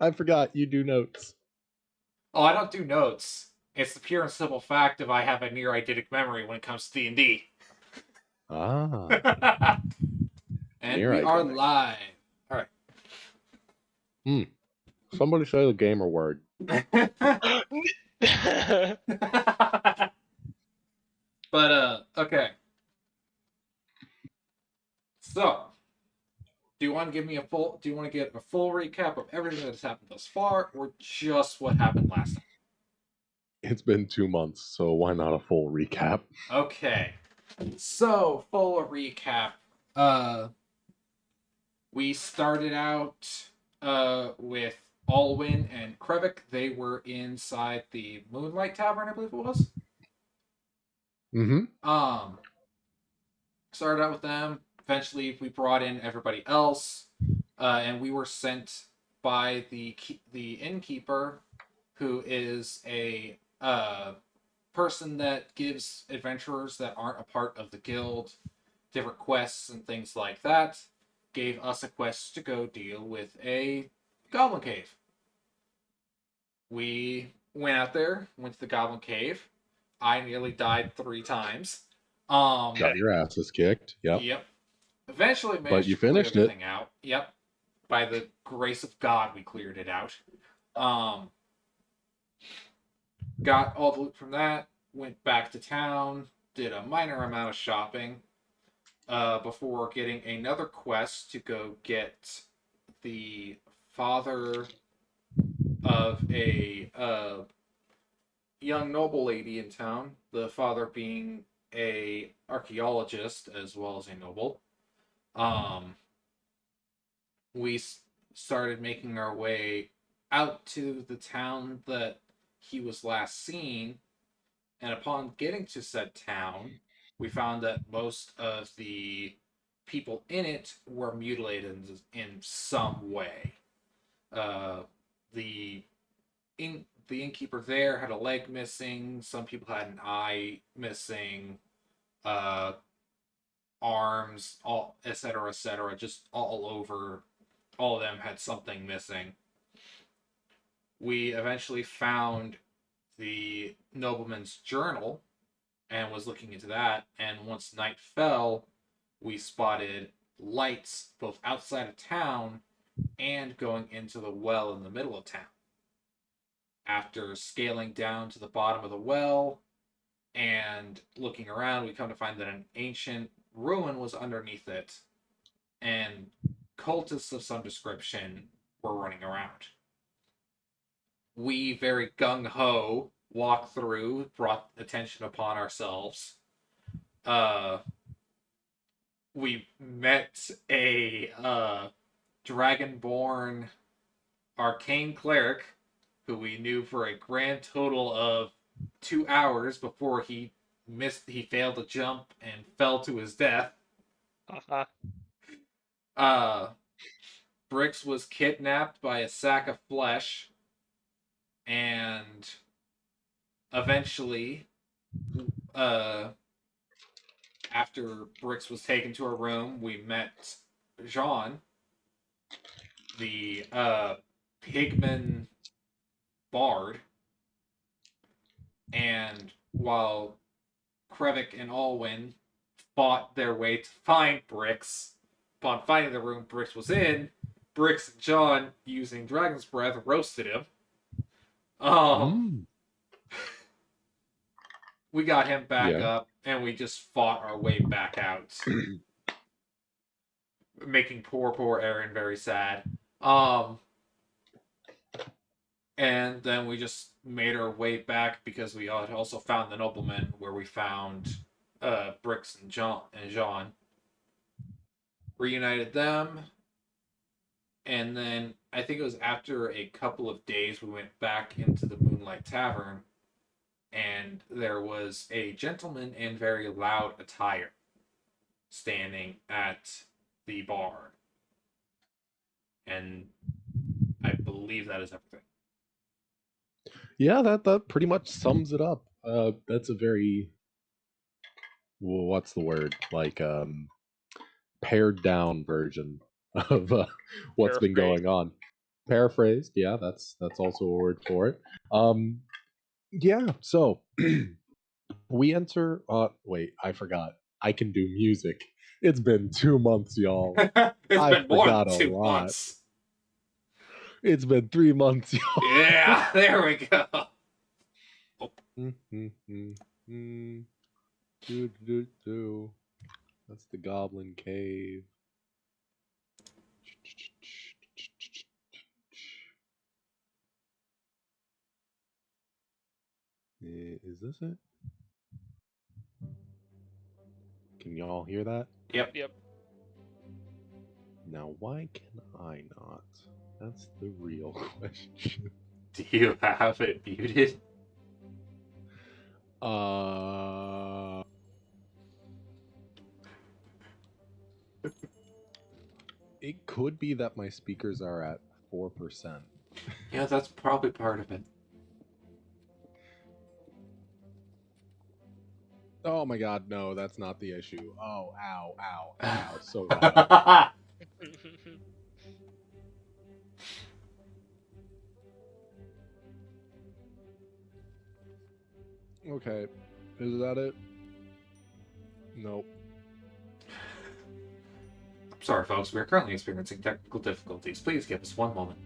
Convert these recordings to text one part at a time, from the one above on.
I forgot you do notes. Oh, I don't do notes. It's the pure and simple fact of I have a near eidetic memory when it comes to D&D. Ah, And near we are identical. live. All Hmm. Somebody say the gamer word. right. But okay. So, do you want to give me a full do you want to get a full recap of everything that has happened thus far or just what happened last time? It's been 2 months, so why not a full recap? Okay. So, full recap. Uh we started out with Alwyn and Krevik. They were inside the Moonlight Tavern, I believe it was. Mm-hmm. Um Started out with them. Eventually, we brought in everybody else, and we were sent by the innkeeper, who is a person that gives adventurers that aren't a part of the guild different quests and things like that. Gave us a quest to go deal with a goblin cave. We went out there, went to the goblin cave. I nearly died 3 times. Got your asses kicked. Yep. Yep. Eventually But managed you to clear finished the it. thing out. Yep. By the grace of God, we cleared it out. Um, got all the loot from that. Went back to town. Did a minor amount of shopping. Before getting another quest to go get the father of a young noble lady in town. The father being a archaeologist as well as a noble. Um, we started making our way out to the town that he was last seen, and upon getting to said town, we found that most of the people in it were mutilated in some way. Uh, the the innkeeper there had a leg missing. Some people had an eye missing. Uh, Arms, all etc. etc. Just all over. All of them had something missing. We eventually found the nobleman's journal and was looking into that. And once night fell, we spotted lights both outside of town and going into the well in the middle of town. After scaling down to the bottom of the well and looking around, we come to find that an ancient ruin was underneath it, and cultists of some description were running around. We very gung ho walked through, brought attention upon ourselves. Uh, we met a dragonborn arcane cleric who we knew for a grand total of 2 hours before he failed to jump and fell to his death. Uh-huh. Uh Brix was kidnapped by a sack of flesh, and eventually uh after Brix was taken to a room, we met Jean, the pigman bard, and while Krevik and Alwyn fought their way to find Brix, upon finding the room Brix was in, Brix and John, using Dragon's Breath, roasted him. Um, Mm. we got him back Yeah. up, and we just fought our way back out, making poor Aaron very sad. Um, and then we just made our way back because we had also found the nobleman where we found Brix and Jean. Reunited them, and then I think it was after a couple of days we went back into the Moonlight Tavern, and there was a gentleman in very loud attire standing at the bar, and I believe that is everything. Yeah, that pretty much sums it up. That's a very, well, what's the word? Like pared down version of what's been Paraphrase. going on. Paraphrased, yeah, that's also a word for it. Um, yeah, so we enter. Wait, I forgot. I can do music. It's been 2 months, y'all. It's I been more than forgot a two lot. months. It's been 3 months, y'all. Yeah, there we go. Oh, Do, do, do. That's the Goblin Cave. Is this it? Can y'all hear that? yep. Yep. Now, why can I not? That's the real question. Do you have it muted? Uh, it could be that my speakers are at 4%. Yeah, that's probably part of it. Oh my god, no, that's not the issue. Oh, ow, ow, ow, so loud. Okay, is that it? Nope. Sorry, folks. We are currently experiencing technical difficulties. Please give us one moment.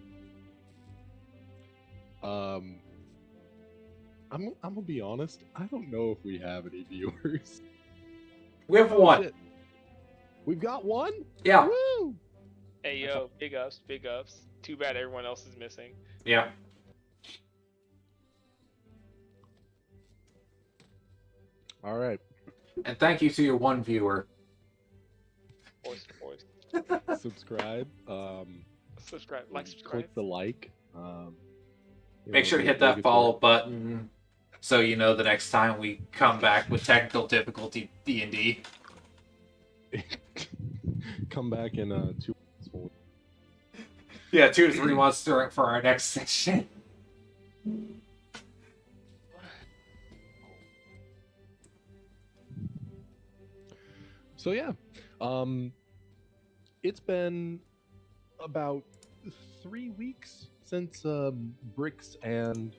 Um, I'm gonna be honest. I don't know if we have any viewers. We have Oh one. shit, we've got one. Yeah. Woo! Hey I thought- yo, big ups, big ups. Too bad everyone else is missing. Yeah. All right, And thank you to your one viewer. Force. subscribe. Subscribe, subscribe. Click the like. Make sure to hit that follow button so you know the next time we come back with technical difficulty D&D. Come back in 2 months. Yeah, 2 to 3 months for our next session. So yeah, it's been about 3 weeks since Bricks and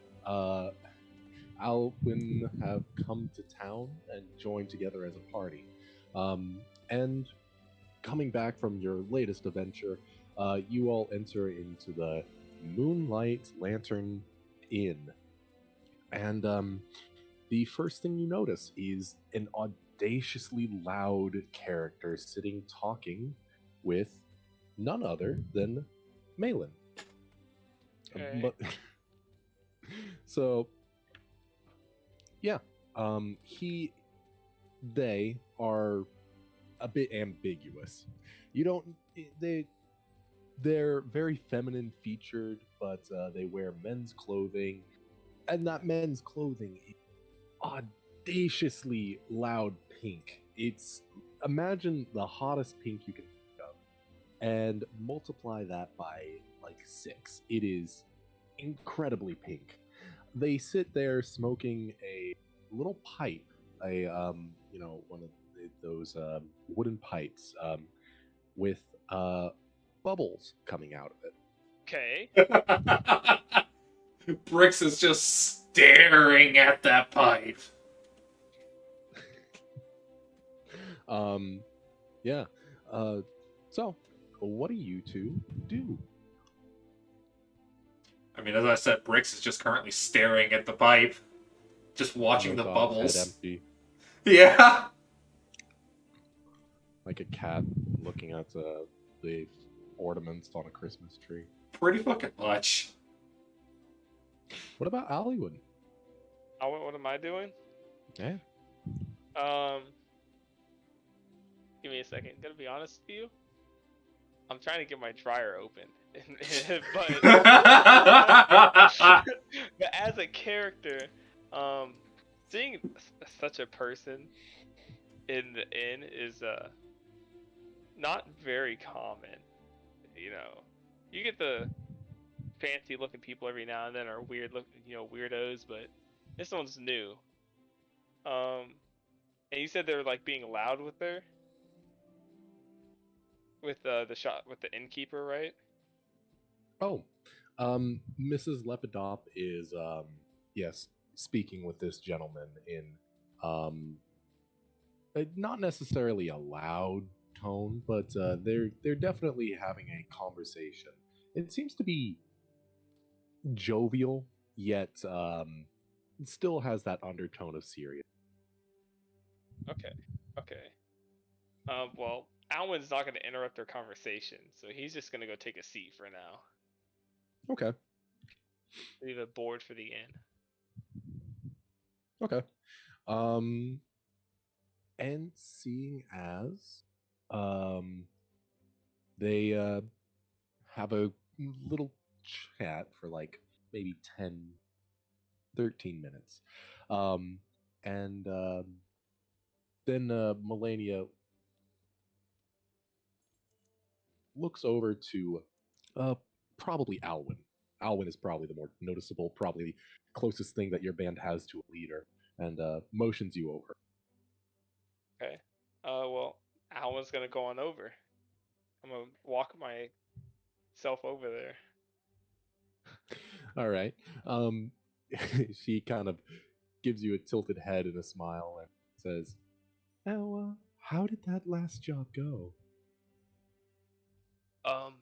Alwyn have come to town and joined together as a party. And coming back from your latest adventure, you all enter into the Moonlight Lantern Inn. And the first thing you notice is an audaciously loud character sitting talking with none other than Malin. Okay. But so yeah, they are a bit ambiguous. You don't they're very feminine featured, but they wear men's clothing, and that men's clothing is audaciously loud pink. It's imagine the hottest pink you can think of, and multiply that by like 6. It is incredibly pink. They sit there smoking a little pipe, one of those wooden pipes with bubbles coming out of it. Okay. Bricks is just staring at that pipe. Yeah. So, what do you two do? I mean, as I said, Bricks is just currently staring at the pipe, just watching the God's head bubbles. empty, Yeah. like a cat looking at the ornaments on a Christmas tree. Pretty fucking much. What about Hollywood? What am I doing? Yeah. Give me a second. Gotta be honest with you. I'm trying to get my dryer open, but but as a character, seeing such a person in the inn is not very common. You know, you get the fancy looking people every now and then, or weird looking, weirdos, but this one's new. And you said they were like being loud with the shot with the innkeeper, right? Oh, Mrs. Lepidop is, yes, speaking with this gentleman in, um, not necessarily a loud tone, but they're definitely having a conversation. It seems to be jovial, yet it still has that undertone of serious. Okay. Okay. Well, Alwyn's not going to interrupt their conversation, so he's just going to go take a seat for now. Okay. Leave a board for the inn. Okay. Um, and seeing as um, they have a little chat for like maybe 10, 13 minutes. And then Melania looks over to uh, probably Alwyn. Alwyn is probably the more noticeable, probably the closest thing that your band has to a leader, and motions you over. Okay. Well, Alwyn's going to go on over. I'm going to walk myself over there. All right. Um, she kind of gives you a tilted head and a smile and says, "Now, how did that last job go?" Um,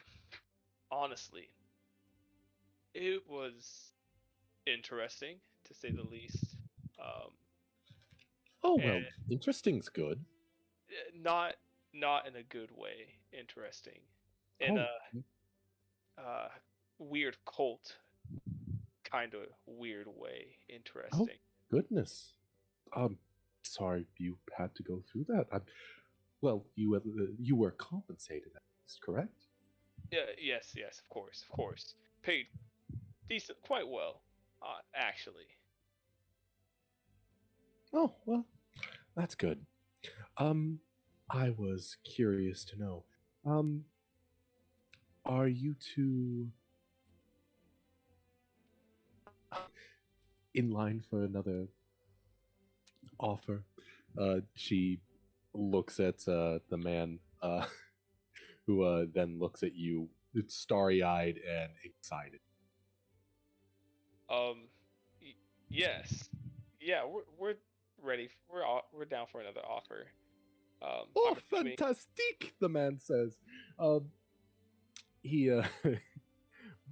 Honestly, it was interesting to say the least. Um, Oh well, and interesting's good. not not in a good way. Interesting, in Oh, a uh, weird cult kind of weird way. oh Interesting. goodness. Um, sorry you had to go through that. Well, you were compensated, at least, correct? Yeah. Yes. Yes. Of course. Of course. Paid decent, quite well, actually. Oh well, that's good. Um, I was curious to know. Um, are you two in line for another offer? She looks at the man, who then looks at you, starry-eyed and excited. Um, yes. Yeah. We're ready. We're down for another offer. Oh, I'm assuming. fantastique! The man says. He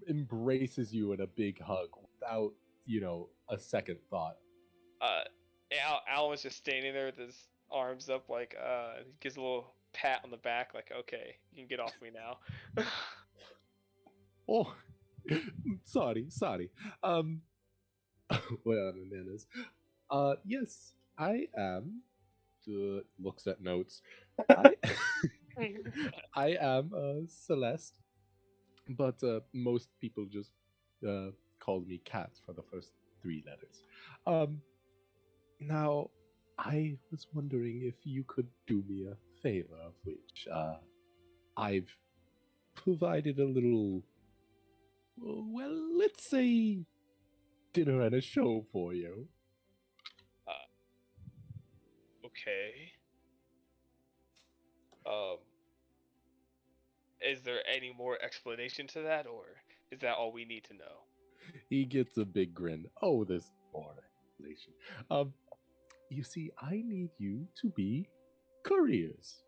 embraces you in a big hug without, a second thought. uh Al was just standing there with his arms up, like he gives a little pat on the back, like, okay, you can get off me now. Oh, sorry. Um, wait a minute. Yes, I am. Looks at notes. I, I am Celeste, but most people just call me Cat for the first three letters. Um, Now, I was wondering if you could do me a favor, of which I've provided a little, well, let's say, dinner and a show for you. uh, okay. Um, is there any more explanation to that, or is that all we need to know? He gets a big grin. Oh, this more explanation. You see, I need you to be couriers.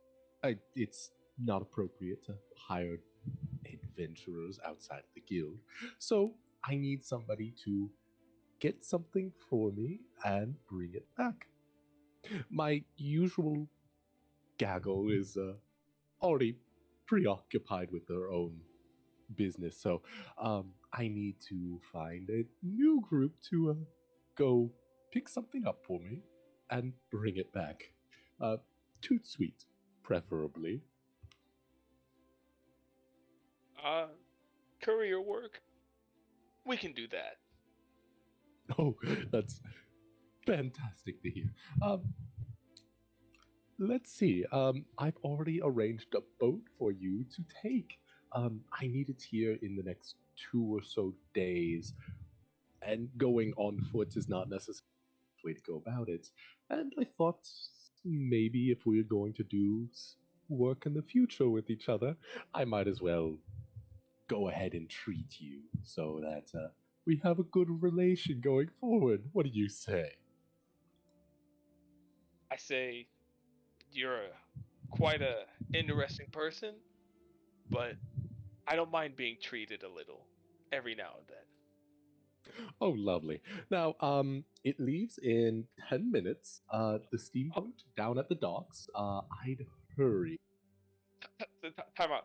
It's not appropriate to hire adventurers outside of the guild, so I need somebody to get something for me and bring it back. My usual gaggle is already preoccupied with their own business, so I need to find a new group to go pick something up for me and bring it back. Toot sweet, preferably. Uh, Courier work, we can do that. Oh, that's fantastic to hear. Um, let's see. I've already arranged a boat for you to take. I need it here in the next 2 or so days, and going on foot is not necessarily the way to go about it. And I thought maybe if we're going to do work in the future with each other, I might as well go ahead and treat you so that we have a good relation going forward. What do you say? I say you're quite a interesting person, but I don't mind being treated a little every now and then. Oh, lovely. Now, it leaves in 10 minutes. The Oh, steamboat down at the docks. I'd hurry. time out.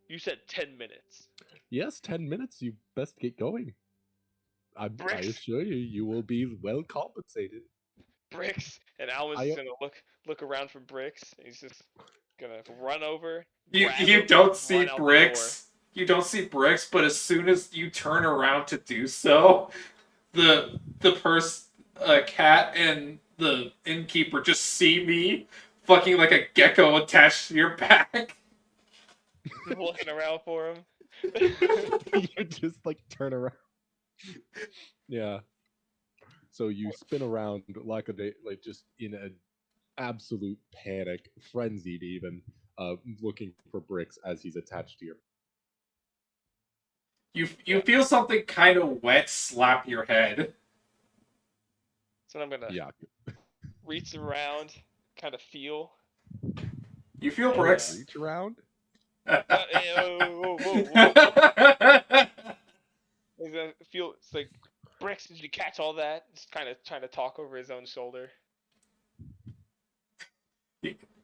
You said 10 minutes. Yes, 10 minutes. You best get going. I Bricks, assure you, you will be well compensated. bricks, and Alvin's I just gonna look around for bricks. He's just gonna run over, grab You him, don't see run out the door. bricks. You don't see bricks, but as soon as you turn around to do so, the cat and the innkeeper just see me fucking like a gecko attached to your back. Looking around for him. you just like turn around. Yeah. So you spin around like a day, like just in an absolute panic, frenzied even, looking for bricks as he's attached to your. You feel something kind of wet slap your head. So I'm gonna Yeah. reach around, kind of feel. You feel And, bricks. Reach around. Hey, whoa. He's gonna feel. It's like, bricks. Did you catch all that? Just kind of trying to talk over his own shoulder.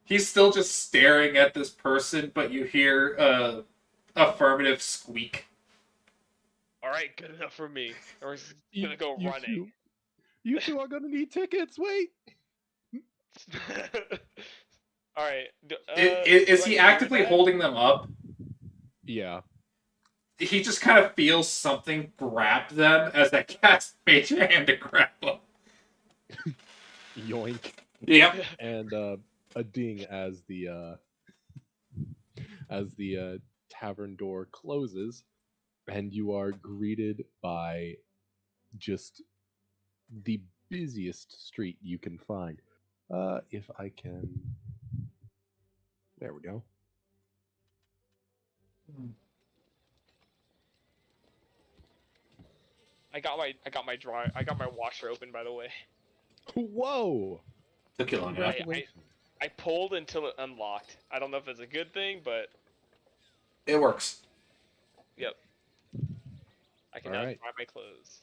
He's still just staring at this person, but you hear affirmative squeak. All right, good enough for me. Or he's You, gonna go you running. two, you two are gonna need tickets. Wait. All right. Is Do I he hear actively that? holding them up? Yeah. He just kind of feels something grab them as that cat's made your hand to grab him. Yoink. Yep. And a ding as the tavern door closes, and you are greeted by just the busiest street you can find. If I can, there we go. I got my washer open, by the way. Whoa! Took you long enough. Congratulations. I pulled until it unlocked. I don't know if it's a good thing, but It works. yep. I can All now right. dry my clothes.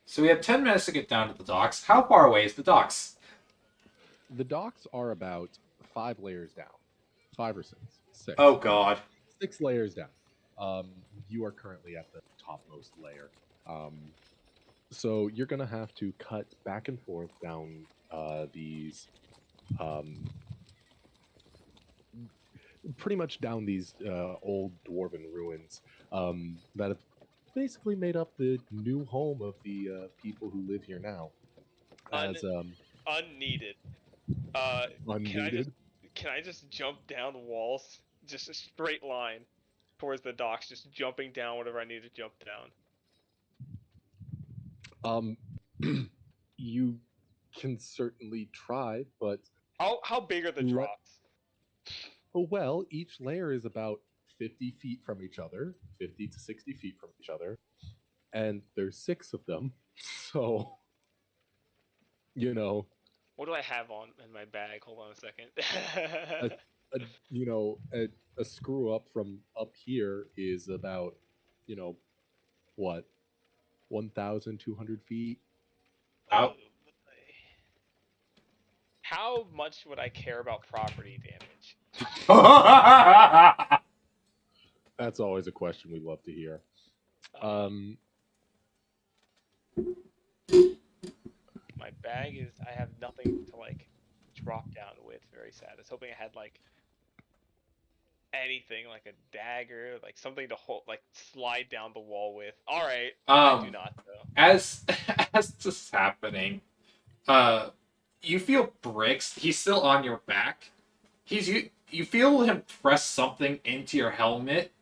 So we have 10 minutes to get down to the docks. How far away is the docks? The docks are about 5 layers down, 5 or 6, 6. Oh god. 6 layers down. You are currently at the topmost layer. So you're gonna have to cut back and forth down these, pretty much down these old dwarven ruins that have basically made up the new home of the people who live here now. As Unneeded. unneeded. Can I just jump down walls? Just a straight line towards the docks, just jumping down whatever I need to jump down. You can certainly try, but How big are the drops? well, each layer is about 50 feet from each other, 50 to 60 feet from each other, and there's 6 of them. So, you know, What do I have on in my bag? Hold on a second. a, a you know a screw up from up here is about, what, 1,200 feet. Out. How much would I care about property damage? That's always a question we love to hear. My bag is. I have nothing to drop down with. Very sad. I was hoping I had anything like a dagger, something to hold, slide down the wall with. All right, I do not though. As this is happening, you feel bricks. He's still on your back. You feel him press something into your helmet.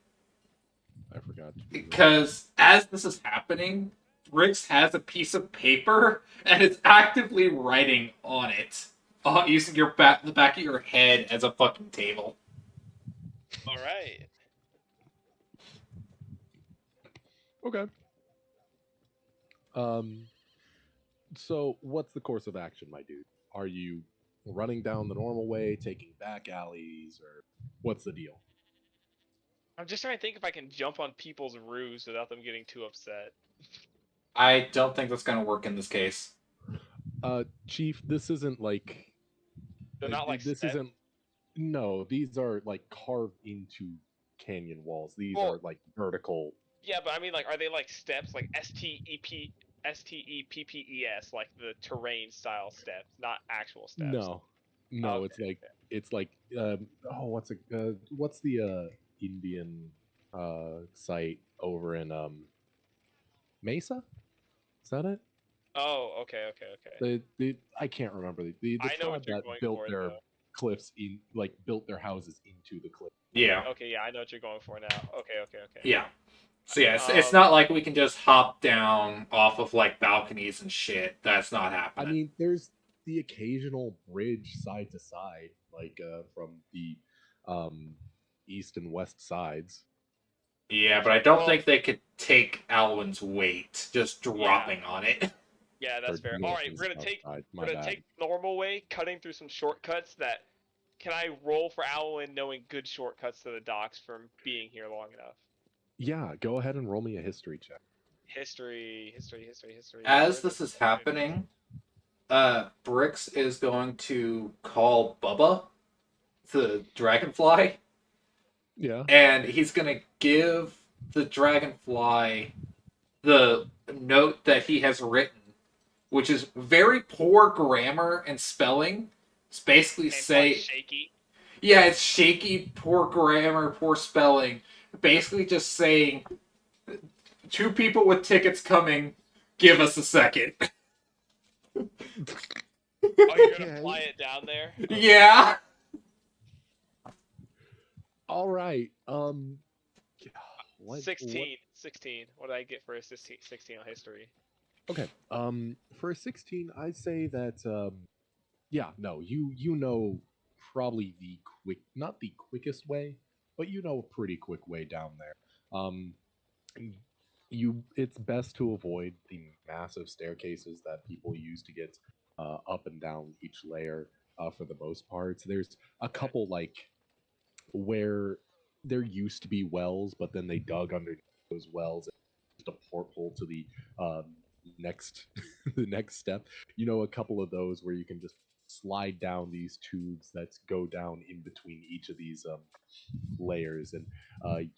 I forgot to do that. Because as this is happening, Briggs has a piece of paper and is actively writing on it, using the back of your head as a fucking table. All right. Okay. Um. So, what's the course of action, my dude? Are you running down the normal way, taking back alleys, or what's the deal? I'm just trying to think if I can jump on people's roofs without them getting too upset. I don't think that's going to work in this case. Chief, this isn't like They're not like this steps. isn't. No, these are like carved into canyon walls. These Well, are like vertical. yeah, but I mean, like, are they like steps, like STEPPES, like the terrain style steps, not actual steps? No, no, Okay, okay. it's like oh, what's the Indian site over in Mesa? Is that it? Oh, okay, okay, okay. The I can't remember the I know what tribe you're that going built for, their though. cliffs in like built their houses into the cliff. Yeah. Okay, yeah, I know what you're going for now. Okay, okay, okay. Yeah. So yeah, it's Um, not like we can just hop down off of like balconies and shit. That's not I happening. mean, there's the occasional bridge side to side, like from the um, east and west sides. Yeah, but I don't well, think they could take Alwyn's weight just yeah, dropping on it. yeah, that's Or fair. All north right, and we're gonna south take side. we're My gonna bad. take the normal way, cutting through some shortcuts that. Can I roll for Owlin knowing good shortcuts to the docks from being here long enough? Yeah, go ahead and roll me a history check. History, history, history, history. As Where the this is fuck is happening, Brix is going to call Bubba, the dragonfly, Yeah. and he's gonna give the dragonfly the note that he has written, which is very poor grammar and spelling. It's basically and probably say, shaky. yeah, it's shaky, poor grammar, poor spelling. Basically, just saying, two people with tickets coming, give us a second. Oh, you're gonna Okay. fly it down there? Yeah. All right. What? 16. 16. What did I get for a 16 on history? Okay. For a 16, I'd say that yeah, no, you know probably the not the quickest way, but you know a pretty quick way down there. Um, it's best to avoid the massive staircases that people use to get up and down each layer for the most part. So there's a Okay. couple like where there used to be wells, but then they dug underneath those wells and just a porthole to the next the next step. You know, a couple of those where you can just slide down these tubes that go down in between each of these layers, and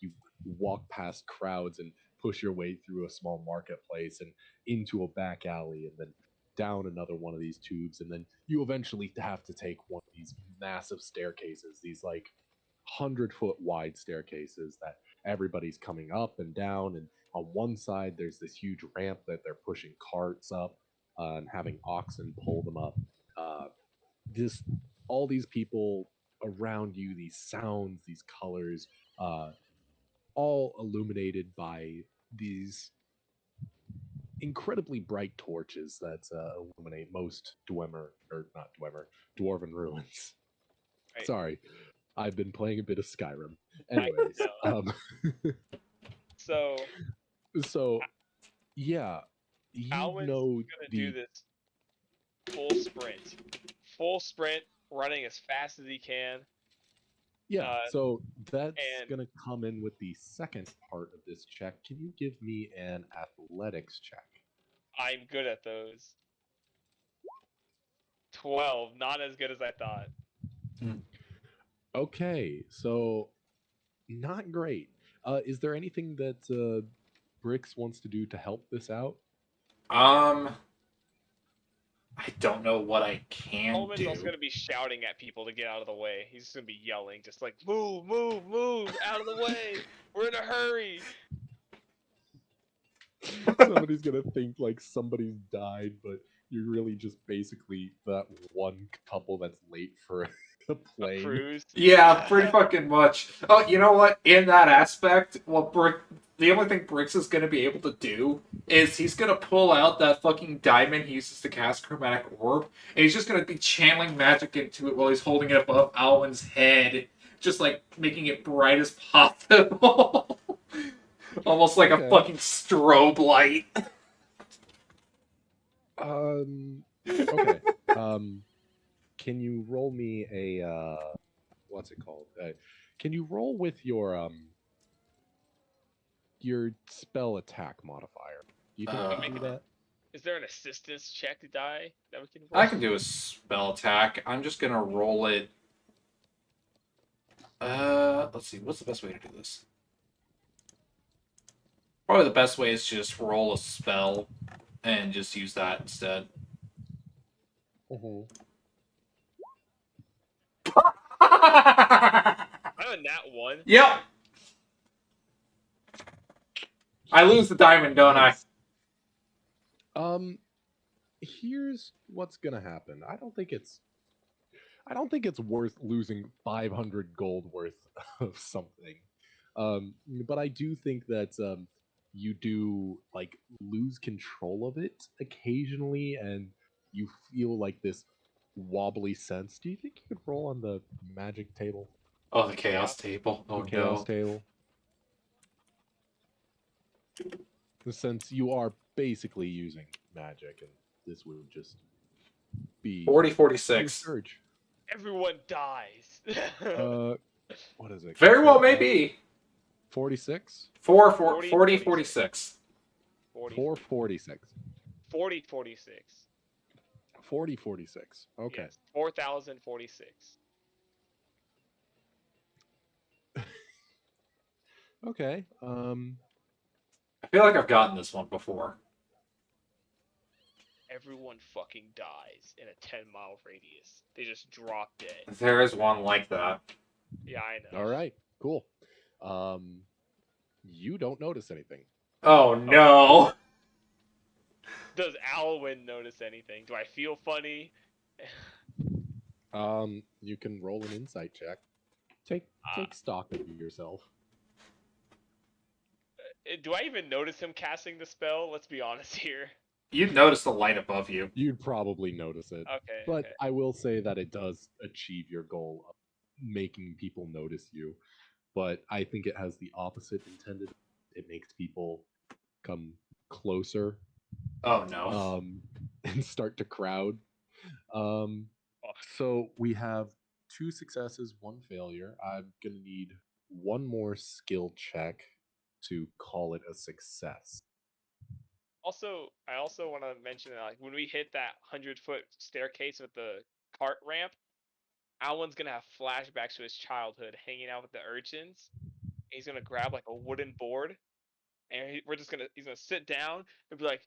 you walk past crowds and push your way through a small marketplace and into a back alley, and then down another one of these tubes, and then you eventually have to take one of these massive staircases, these like 100-foot wide staircases that everybody's coming up and down. And on one side, there's this huge ramp that they're pushing carts up and having oxen pull them up. Uh, just all these people around you, these sounds, these colors, uh, all illuminated by these incredibly bright torches that illuminate most Dwemer, or not Dwemer, Dwarven ruins. Right. Sorry, I've been playing a bit of Skyrim. I Anyways, know. So, so yeah, you Alwyn's know gonna do the this full sprint. Full sprint, running as fast as he can. yeah. So that's And gonna come in with the second part of this check. Can you give me an athletics check? I'm good at those. 12, not as good as I thought. Okay, so not great. Is there anything that Brix wants to do to help this out? Um, I don't know what I can Coleman's also do. going to be shouting at people to get out of the way. He's just going to be yelling, just like, move, move, move, out of the way. We're in a hurry. Somebody's gonna think like somebody's died, but you're really just basically that one couple that's late for a A plane. cruise. Yeah, pretty fucking much. Oh, you know what? In that aspect, the only thing Brix is going to be able to do is he's going to pull out that fucking diamond he uses to cast Chromatic Orb, and he's just going to be channeling magic into it while he's holding it above Alwyn's head, just like making it bright as possible. Almost like a Okay. fucking strobe light. Okay. Can you roll me a what's it called? Can you roll with your spell attack modifier? Do you think you can do that? Is there an assistance check die that we can roll? I can do a spell attack. I'm just gonna roll it. Let's see. What's the best way to do this? Probably the best way is to just roll a spell and just use that instead. Mm-hmm. I have a nat 1. Yep. I lose the diamond, don't Nice. Here's what's gonna happen. I don't think it's worth losing 500 gold worth of something. But I do think that you do like lose control of it occasionally, and you feel like this wobbly sense. Do you think you could roll on the magic table, I? Oh, the chaos table. the Oh chaos no. table? Since you are basically using magic, and this would just be 40, your 46. surge. Everyone dies. What is it? Very well, maybe. 46? 40, 46. 446. 40, 46. 4046. Okay. Yes, 4,046. Okay. I feel like I've gotten this one before. Everyone fucking dies in a 10-mile radius. They just drop dead. There is one like that. Yeah, I know. All right. Cool. You don't notice anything. Oh no. Does Alwyn notice anything? Do I feel funny? You can roll an insight check. Take stock of yourself. Do I even notice him casting the spell? Let's be honest here. You'd notice the light above you. You'd probably notice it. Okay. But okay. I will say that it does achieve your goal of making people notice you. But I think it has the opposite intended. It makes people come closer Oh no. and start to crowd. So we have 2 successes, 1 failure. I'm gonna need one more skill check to call it a success. Also, I also want to mention that like when we hit that 100-foot staircase with the cart ramp, Alwyn's gonna have flashbacks to his childhood, hanging out with the urchins. He's gonna grab like a wooden board, and he's gonna sit down and be like,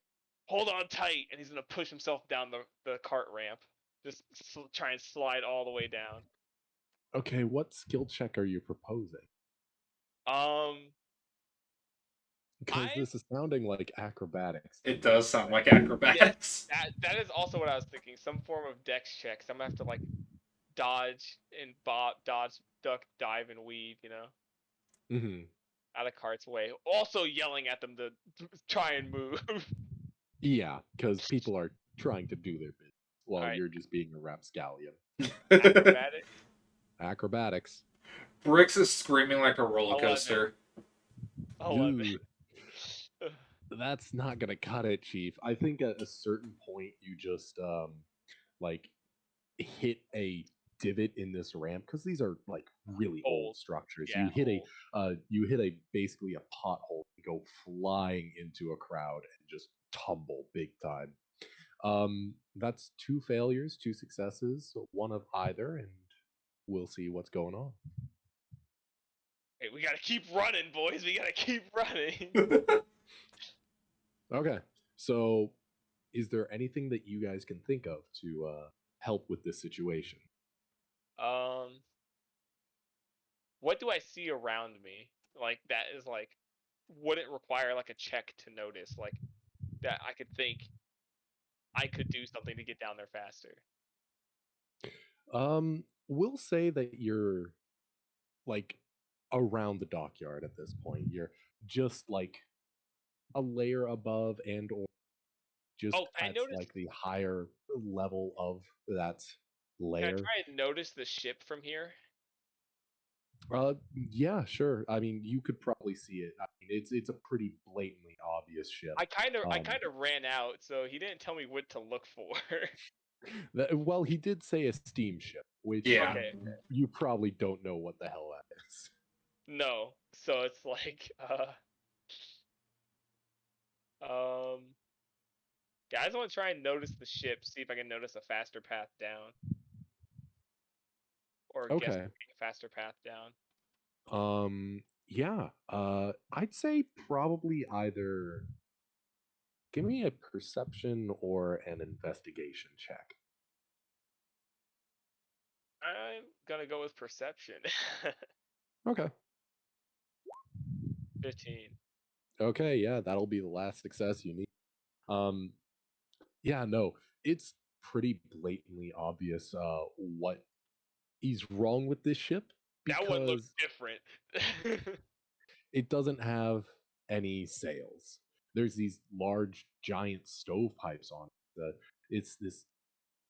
"Hold on tight," and he's gonna push himself down the cart ramp, just try and slide all the way down. Okay, what skill check are you proposing? Um, Because I this is sounding like acrobatics. It does sound like acrobatics. that is also what I was thinking. Some form of dex checks. I'm gonna have to like dodge and dodge, duck, dive, and weave. Mm-hmm. Out of cart's way. Also yelling at them to try and move. Yeah, because people are trying to do their bit while Alright. you're just being a rapscallion. Acrobatics. Acrobatics. Bricks is screaming like a roller 11. coaster. 11. Ooh, that's not gonna cut it, Chief. I think at a certain point you just like hit a divot in this ramp because these are like really old structures. Yeah, You hit a basically a pothole and go flying into a crowd and just tumble big time. That's 2 failures, 2 successes, so one of either, and we'll see what's going on. Hey, we gotta keep running, boys. We gotta keep running. Okay, so is there anything that you guys can think of to help with this situation? um, what do I see around me? Like that is like, wouldn't require like a check to notice. Like that, I could think I could do something to get down there faster. We'll say that you're like around the dockyard at this point. You're just like a layer above and or just Oh, can I at notice? like the higher level of that Can I layer. try and notice the ship from here? Yeah, sure. I mean, you could probably see it. I mean, it's a pretty blatantly obvious ship. I Um, kind of ran out, so he didn't tell me what to look for. well, he did say a steamship, which Yeah. Okay, you probably don't know what the hell that is. no. So it's like, um, yeah, I just want to try and notice the ship, see if I can notice a faster path down, or guess Okay. a faster path down. Yeah. I'd say probably either give me a perception or an investigation check. I'm gonna go with perception. Okay. 15. Okay, yeah, that'll be the last success you need. Um, yeah, no, it's pretty blatantly obvious what is wrong with this ship That one looks because different. it doesn't have any sails. There's these large, giant stovepipes on it. It's this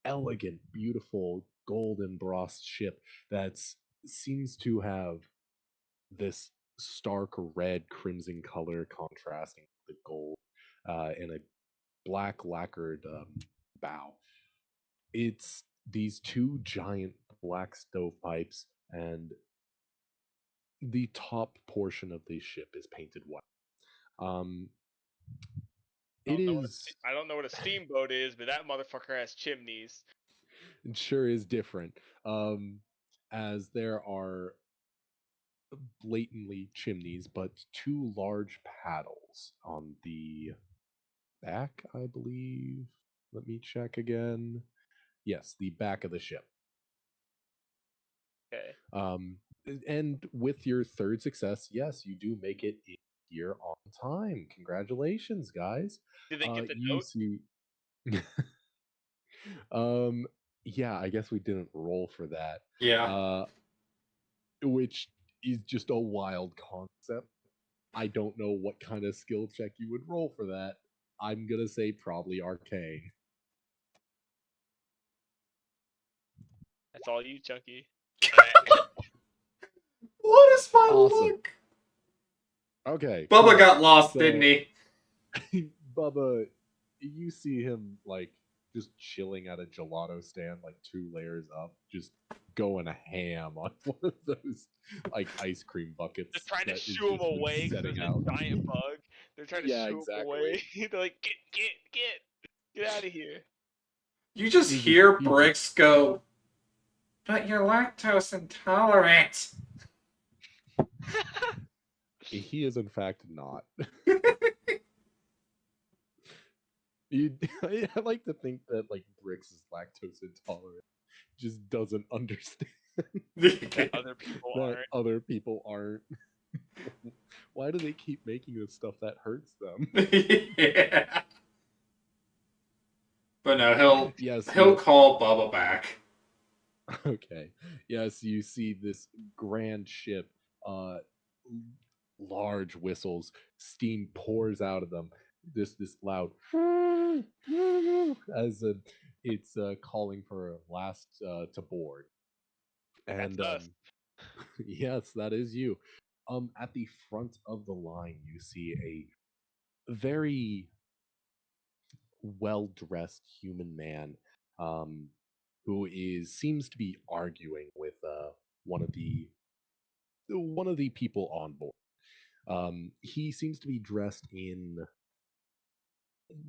elegant, beautiful, gold embossed ship that seems to have this stark red crimson color contrasting with the gold and a black lacquered bow. It's these two giant black stovepipes, and the top portion of the ship is painted white. Um, it is I don't know what a steamboat is, but that motherfucker has chimneys. it sure is different. Um, as there are blatantly chimneys, but two large paddles on the back, I believe. Let me check again. Yes, the back of the ship. Okay. Um, and with your third success, yes, you do make it in here on time. Congratulations, guys. Did they get the You note? see, um, yeah, I guess we didn't roll for that. Yeah. Uh, which is just a wild concept. I don't know what kind of skill check you would roll for that. I'm gonna say probably arcane. That's all you, Chunky. What is my Awesome. luck? Okay, Bubba cool. got lost, So, didn't he? Bubba, you see him like just chilling at a gelato stand, like 2 layers up, just going a ham on one of those like ice cream buckets They're trying to that is shoo him just been away because setting there's out. a giant bug. They're trying to Yeah, shoo him exactly. away. They're like, get out of here. You just hear Bricks go, but you're lactose intolerant. He is in fact not. I like to think that like Bricks is lactose intolerant, just doesn't understand That other people that aren't. other people aren't. Why do they keep making this stuff that hurts them? Yeah. But no, he'll Yes, he'll call Bubba back. okay. Yes, you see this grand ship, uh large whistles, steam pours out of them. This loud as it's calling for a last to board. That's And us. yes, that is you. At the front of the line, you see a very well dressed human man, um, who is seems to be arguing with one of the one of the people on board. He seems to be dressed in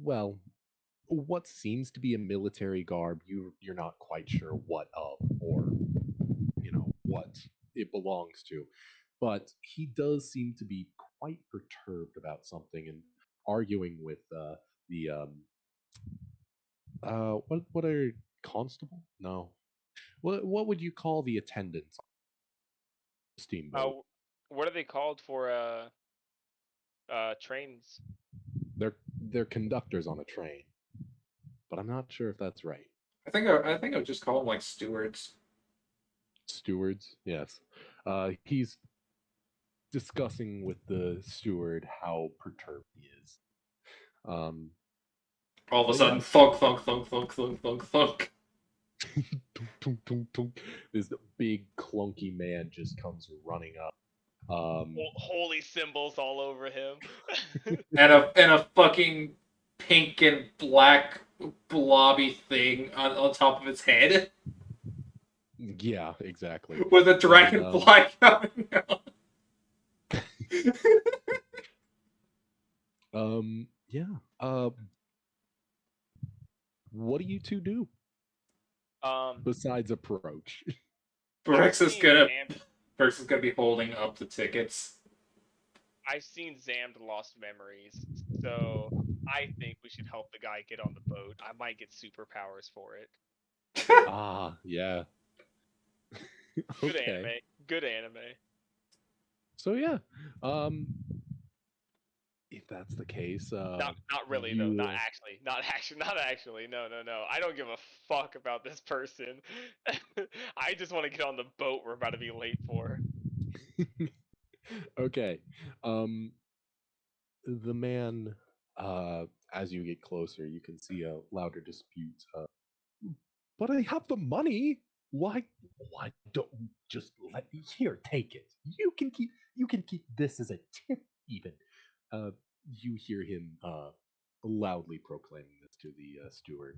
well, what seems to be a military garb. You're not quite sure what of or what it belongs to, but he does seem to be quite perturbed about something and arguing with the what are constable? No, what would you call the attendants on a Uh, steamboat? what are they called for? Trains. They're conductors on a train, but I'm not sure if that's right. I think I would just call them like stewards. Stewards, yes. He's discussing with the steward how perturbed he is. Um, All of a but sudden, yes, thunk, thunk, thunk, thunk, thunk, thunk, thunk. Tunk, tunk, tunk, tunk. This big clunky man just comes running up. Holy symbols all over him. And a fucking pink and black blobby thing on top of its head Yeah, exactly. with a And, dragonfly coming out. yeah. What do you two do um, besides approach? I've Brix is seen gonna Zamd. Brix is gonna be holding up the tickets. I've seen Zamd lost memories, so I think we should help the guy get on the boat. I might get superpowers for it. Ah, yeah. Good Okay. anime. Good anime. So yeah, um, if that's the case, Not really though. you Not actually. No, no, no. I don't give a fuck about this person. I just want to get on the boat we're about to be late for. okay. Um, the man, as you get closer, you can see a louder dispute. But I have the money. Why? Why don't you just let me here? Take it. You can keep. You can keep this as a tip, even. Uh, you hear him loudly proclaiming this to the steward.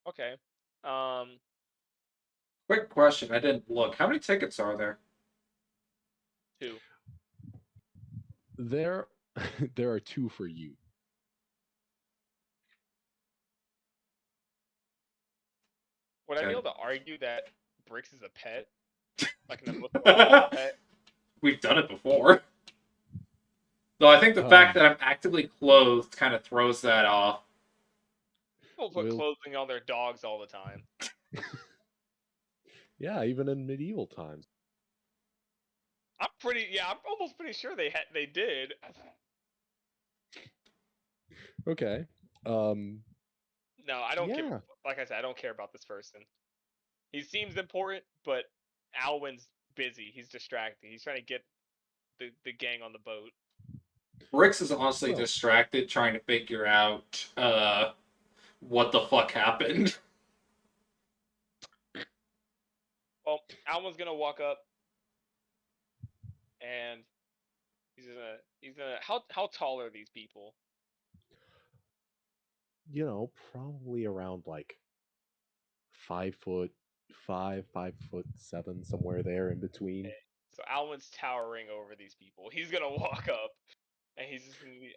Okay. Um, Quick question, I didn't look. How many tickets are there? two. There, there are two for you. Would I be Okay. able to argue that Brix is a pet, like an emotional pet? We've done it before. Though I think the fact that I'm actively clothed kind of throws that off. People put Will clothing on their dogs all the time. yeah, even in medieval times. I'm almost pretty sure they did. Okay. Um. No, I don't give. Yeah. Like I said, I don't care about this person. He seems important, but Alwyn's busy. He's distracted. He's trying to get the gang on the boat. Brix is honestly Well. distracted trying to figure out what the fuck happened. Well, Alwyn's gonna walk up, and he's gonna. How tall are these people? You know, probably around like 5 foot 5, 5 foot 7, somewhere there in between. Okay. So Alwyn's towering over these people. He's gonna walk up, and he's just gonna be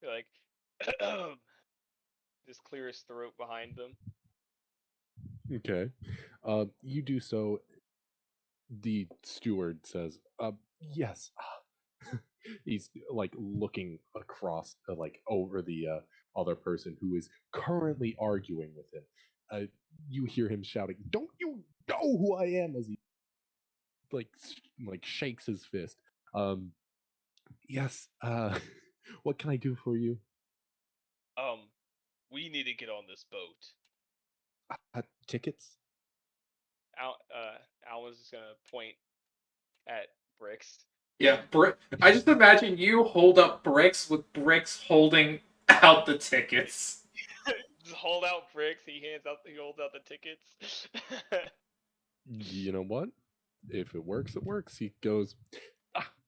like, just clear his throat behind them. Okay. You do so. The steward says, yes. He's like looking across, like over the other person who is currently arguing with him. You hear him shouting, "Don't you know who I am?" As he like like shakes his fist. Um, yes. What can I do for you? Um, we need to get on this boat. Tickets? Alwyn's just gonna point at Brix. Yeah, I just imagine you hold up Brix with Brix holding out the tickets. Just hold out Brix. He holds out the tickets. You know what? If it works, it works. He goes,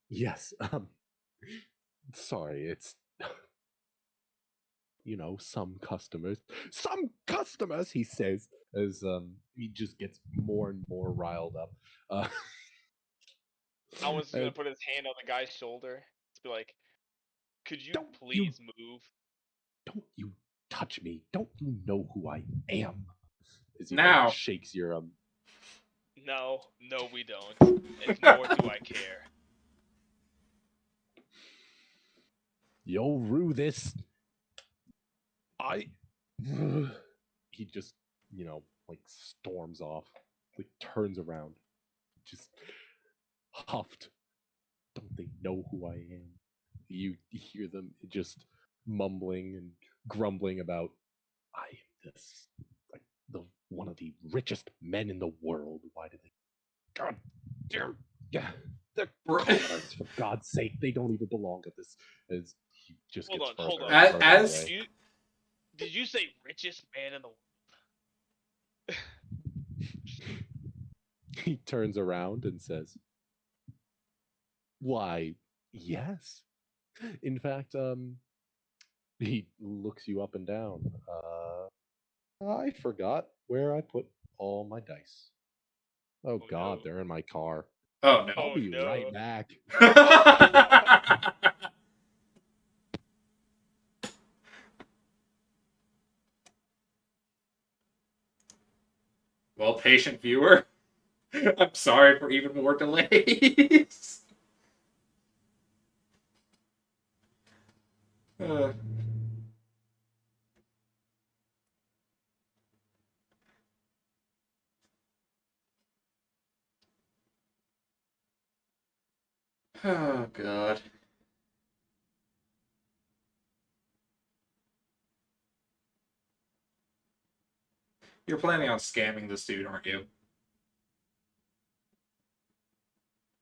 yes. Sorry, it's some customers, he says, as he just gets more and more riled up. Uh, Alwyn's just gonna and put his hand on the guy's shoulder to be like, "Could you don't you please move?" don't you touch me? Don't you know who I am? As he like Now, shakes your No, no, we don't. And nor do I care. you'll rue this. I he just, like storms off, like turns around, just huffed. Don't they know who I am? You hear them just mumbling and grumbling about, I am this, like, the one of the richest men in the world. Why do they? God damn, yeah, they're commoners, for God's sake. They don't even belong at this. As he just Hold gets on, hold further on. and further as away. Did you say richest man in the world? He turns around and says, "Why, yes. In fact, he looks you up and down. I forgot where I put all my dice. Oh Oh God, no. they're in my car. Oh I'll Oh be right no. back." no. Well, patient viewer, I'm sorry for even more delays. Uh, oh God. You're planning on scamming this dude, aren't you?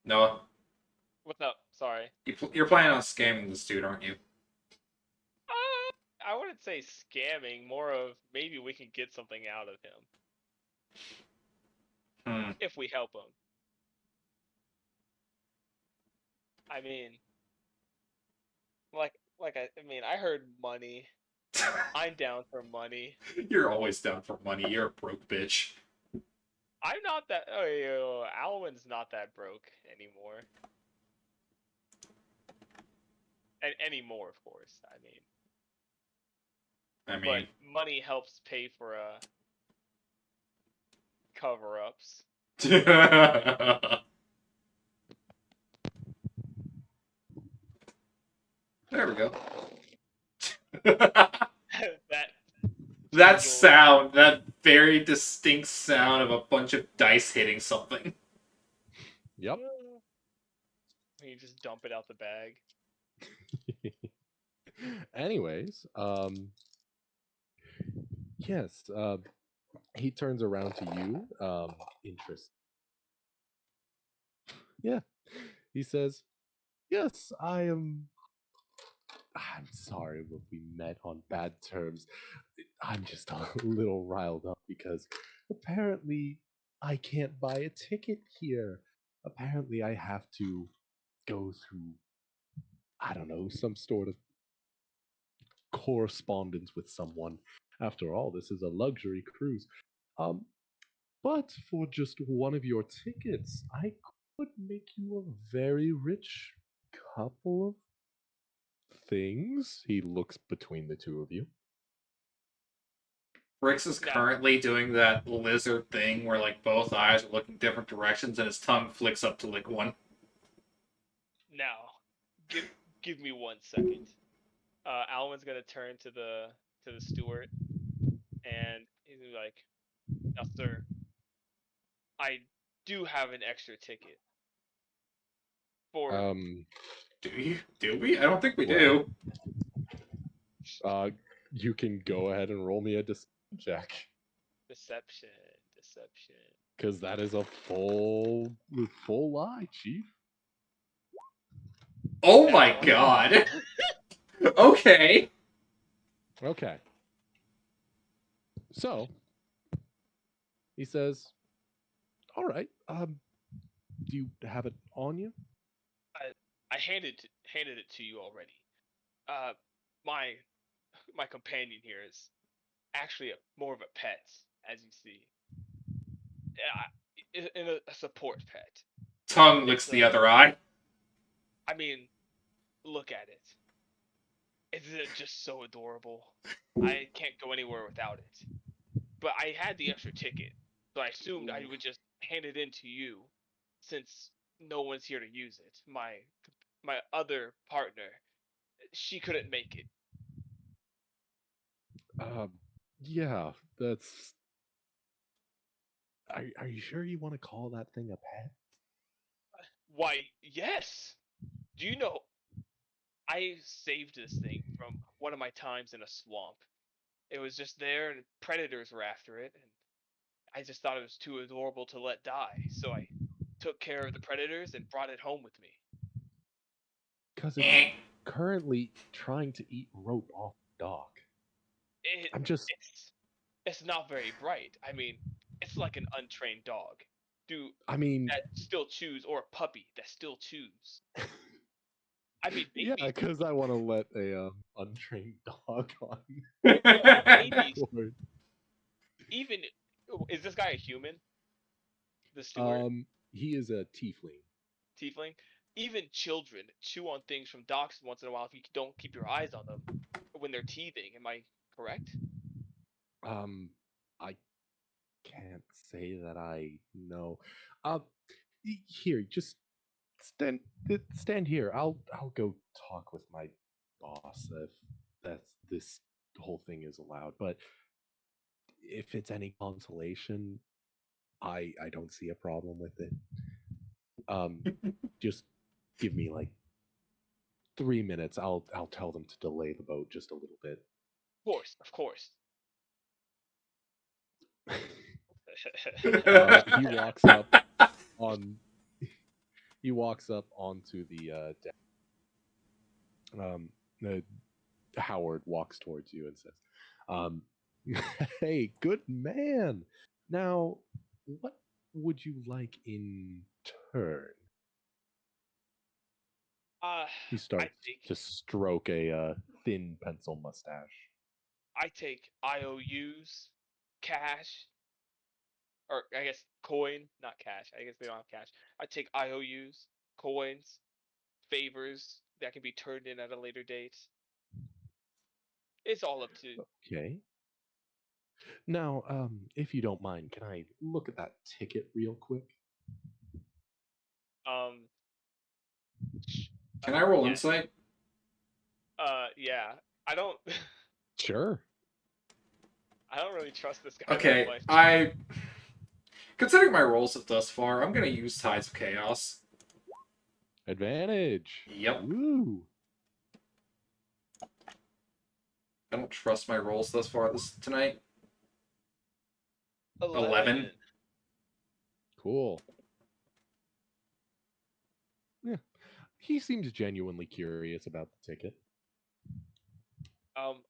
Noah, What's up? Sorry. you're planning on scamming this dude, aren't you? I wouldn't say scamming, more of maybe we can get something out of him Hmm. if we help him. I mean, like I heard money. I'm down for money. You're always down for money. You're a broke bitch. I'm not that. Oh, Alwyn's not that broke anymore. Anymore, of course. I But mean, money helps pay for cover-ups. there we go. That That jingle. sound, that very distinct sound of a bunch of dice hitting something. Yep. You just dump it out the bag. Anyways, yes, he turns around to you. Interest. Yeah. He says, "Yes, I am. I'm sorry if we met on bad terms. I'm just a little riled up because apparently I can't buy a ticket here. Apparently I have to go through, I don't know, some sort of correspondence with someone. After all, this is a luxury cruise. Um, but for just one of your tickets, I could make you a very rich couple of things." He looks between the two of you. Brix is Now, currently doing that lizard thing where like both eyes are looking different directions and his tongue flicks up to lick one. now, give give me 1 second. Alwyn's gonna turn to the steward, and he's gonna be like, "Now, sir, I do have an extra ticket for Um, Do you? Do we? I don't think we well, do. uh, you can go ahead and roll me a deception check deception." Deception. because that is a full lie, Chief. Oh Nat my 20. god. Okay. Okay, so he says, "All right, do you have it on you?" I handed it to you already. Uh, my my companion here is actually more of a pet, as you see. In a support pet. Tongue licks It's the other eye. I mean, look at it. Isn't it just so adorable? I can't go anywhere without it. But I had the extra ticket, so I assumed I would just hand it in to you, since no one's here to use it. My other partner, she couldn't make it. Um, yeah, that's. Are you sure you want to call that thing a pet? Why, yes. Do you know I saved this thing from one of my times in a swamp. It was just there, and predators were after it, and I just thought it was too adorable to let die. So I took care of the predators and brought it home with me. Because it's Eh. currently trying to eat rope off the dock. I'm just. it's it's not very bright. I mean, it's like an untrained dog. Do I mean, that still chews, or a puppy that still chews. I mean, yeah, babies. because I want to let a untrained dog on Well, babies. board. Even is this guy a human? The steward, He is a tiefling. tiefling. Even children chew on things from docks once in a while if you don't keep your eyes on them when they're teething. Am I correct? Um, I can't say that I know. Uh, Here, just stand stand here. I'll go talk with my boss if that's this whole thing is allowed. But if it's any consolation, I don't see a problem with it. Just give me like 3 minutes. I'll tell them to delay the boat just a little bit. Of course. He walks up on he walks up onto the deck. Uh, Howard walks towards you and says, um, "Hey, good man. Now, what would you like in turn?" uh, He I starts take to stroke a thin pencil mustache. I take IOUs, cash, or I guess coin, not cash. I guess they don't have cash. I take IOUs, coins, favors that can be turned in at a later date. It's all up to Okay. Now, if you don't mind, can I look at that ticket real quick? um. Can I roll Yes. insight? Yeah. I don't. Sure. I don't really trust this guy that Okay, much. I considering my rolls thus far, I'm gonna use Tides of Chaos. Advantage. Yep. Woo. I don't trust my rolls thus far this tonight. 11. 11. Cool. Yeah. He seems genuinely curious about the ticket.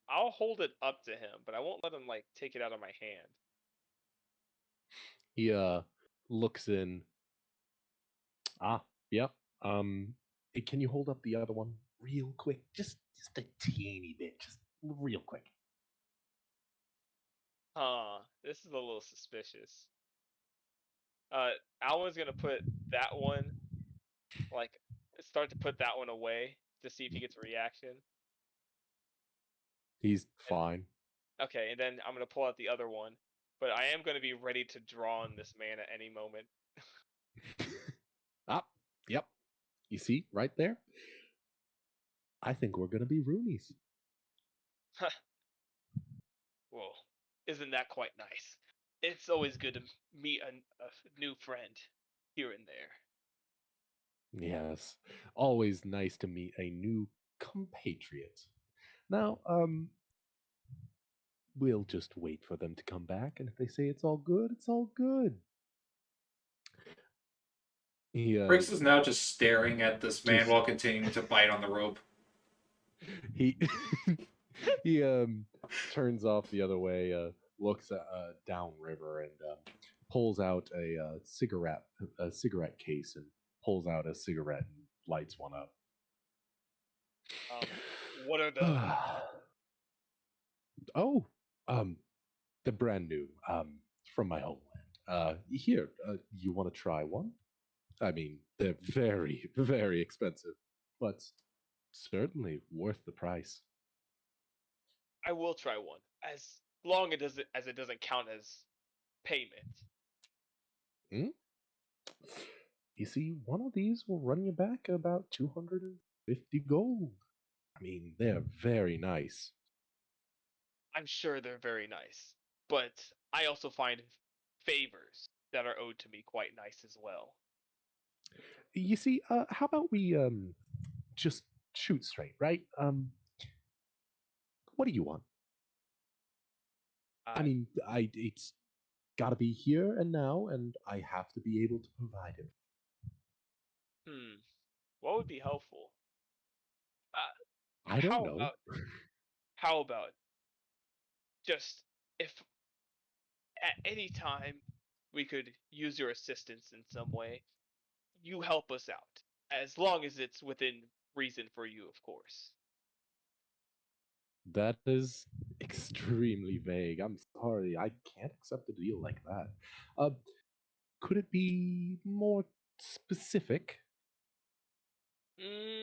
I'll hold it up to him, but I won't let him like take it out of my hand. He looks in. Ah, yep. Can you hold up the other one real quick? Just a teeny bit, just real quick. This is a little suspicious. Alwyn's gonna put that one like start to put that one away to see if he gets a reaction. He's And, fine. okay, and then I'm gonna pull out the other one, but I am gonna be ready to draw on this man at any moment. Ah, yep. You see, right there. I think we're gonna be Roonies. Well, isn't that quite nice? It's always good to meet a new friend here and there. Yes, always nice to meet a new compatriot. Now, we'll just wait for them to come back, and if they say it's all good, it's all good. He Briggs is now just staring at this man just while continuing to bite on the rope. he he turns off the other way, looks at downriver, and pulls out a cigarette case, and pulls out a cigarette and lights one up. Um, what are the Oh, um, the brand new from my homeland. Here, you want to try one? I mean, they're very, very expensive, but certainly worth the price. I will try one as long as it doesn't count as payment. Hmm? You see, one of these will run you back about 250 gold. I mean, they're very nice. I'm sure they're very nice, but I also find favors that are owed to me quite nice as well. You see, how about we just shoot straight, right? What do you want? I Uh, mean, it's got to be here and now, and I have to be able to provide it. hmm, what would be helpful? Uh, I don't how know. about how about just if at any time we could use your assistance in some way, you help us out. As long as it's within reason for you, of course. That is extremely vague. I'm sorry, I can't accept a deal like that. Uh, could it be more specific? Mm,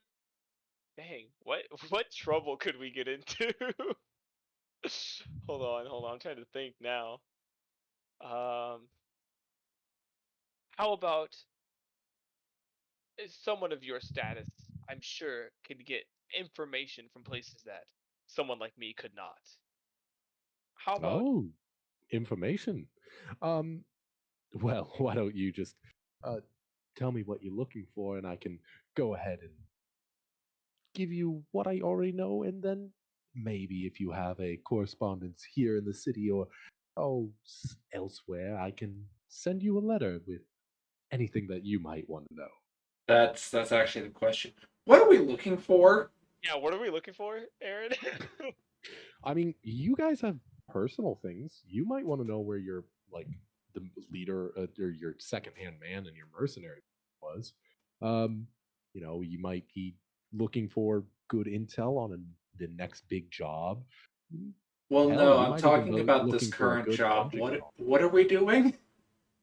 dang, what what trouble could we get into? Hold on. I'm trying to think now. Um, how about someone of your status? I'm sure could get information from places that someone like me could not. How about Oh, information. Um, well, why don't you just uh, tell me what you're looking for, and I can go ahead and give you what I already know, and then maybe if you have a correspondence here in the city or elsewhere, I can send you a letter with anything that you might want to know. That's actually the question. What are we looking for? yeah? What are we looking for, Aaron? I mean, you guys have personal things. You might want to know where your like the leader or your second-hand man and your mercenary was. Um, you might be looking for good intel on the next big job. Mm, Well, Hell, no, you I'm might even talking be about this looking for a current good job. dungeon What are we doing?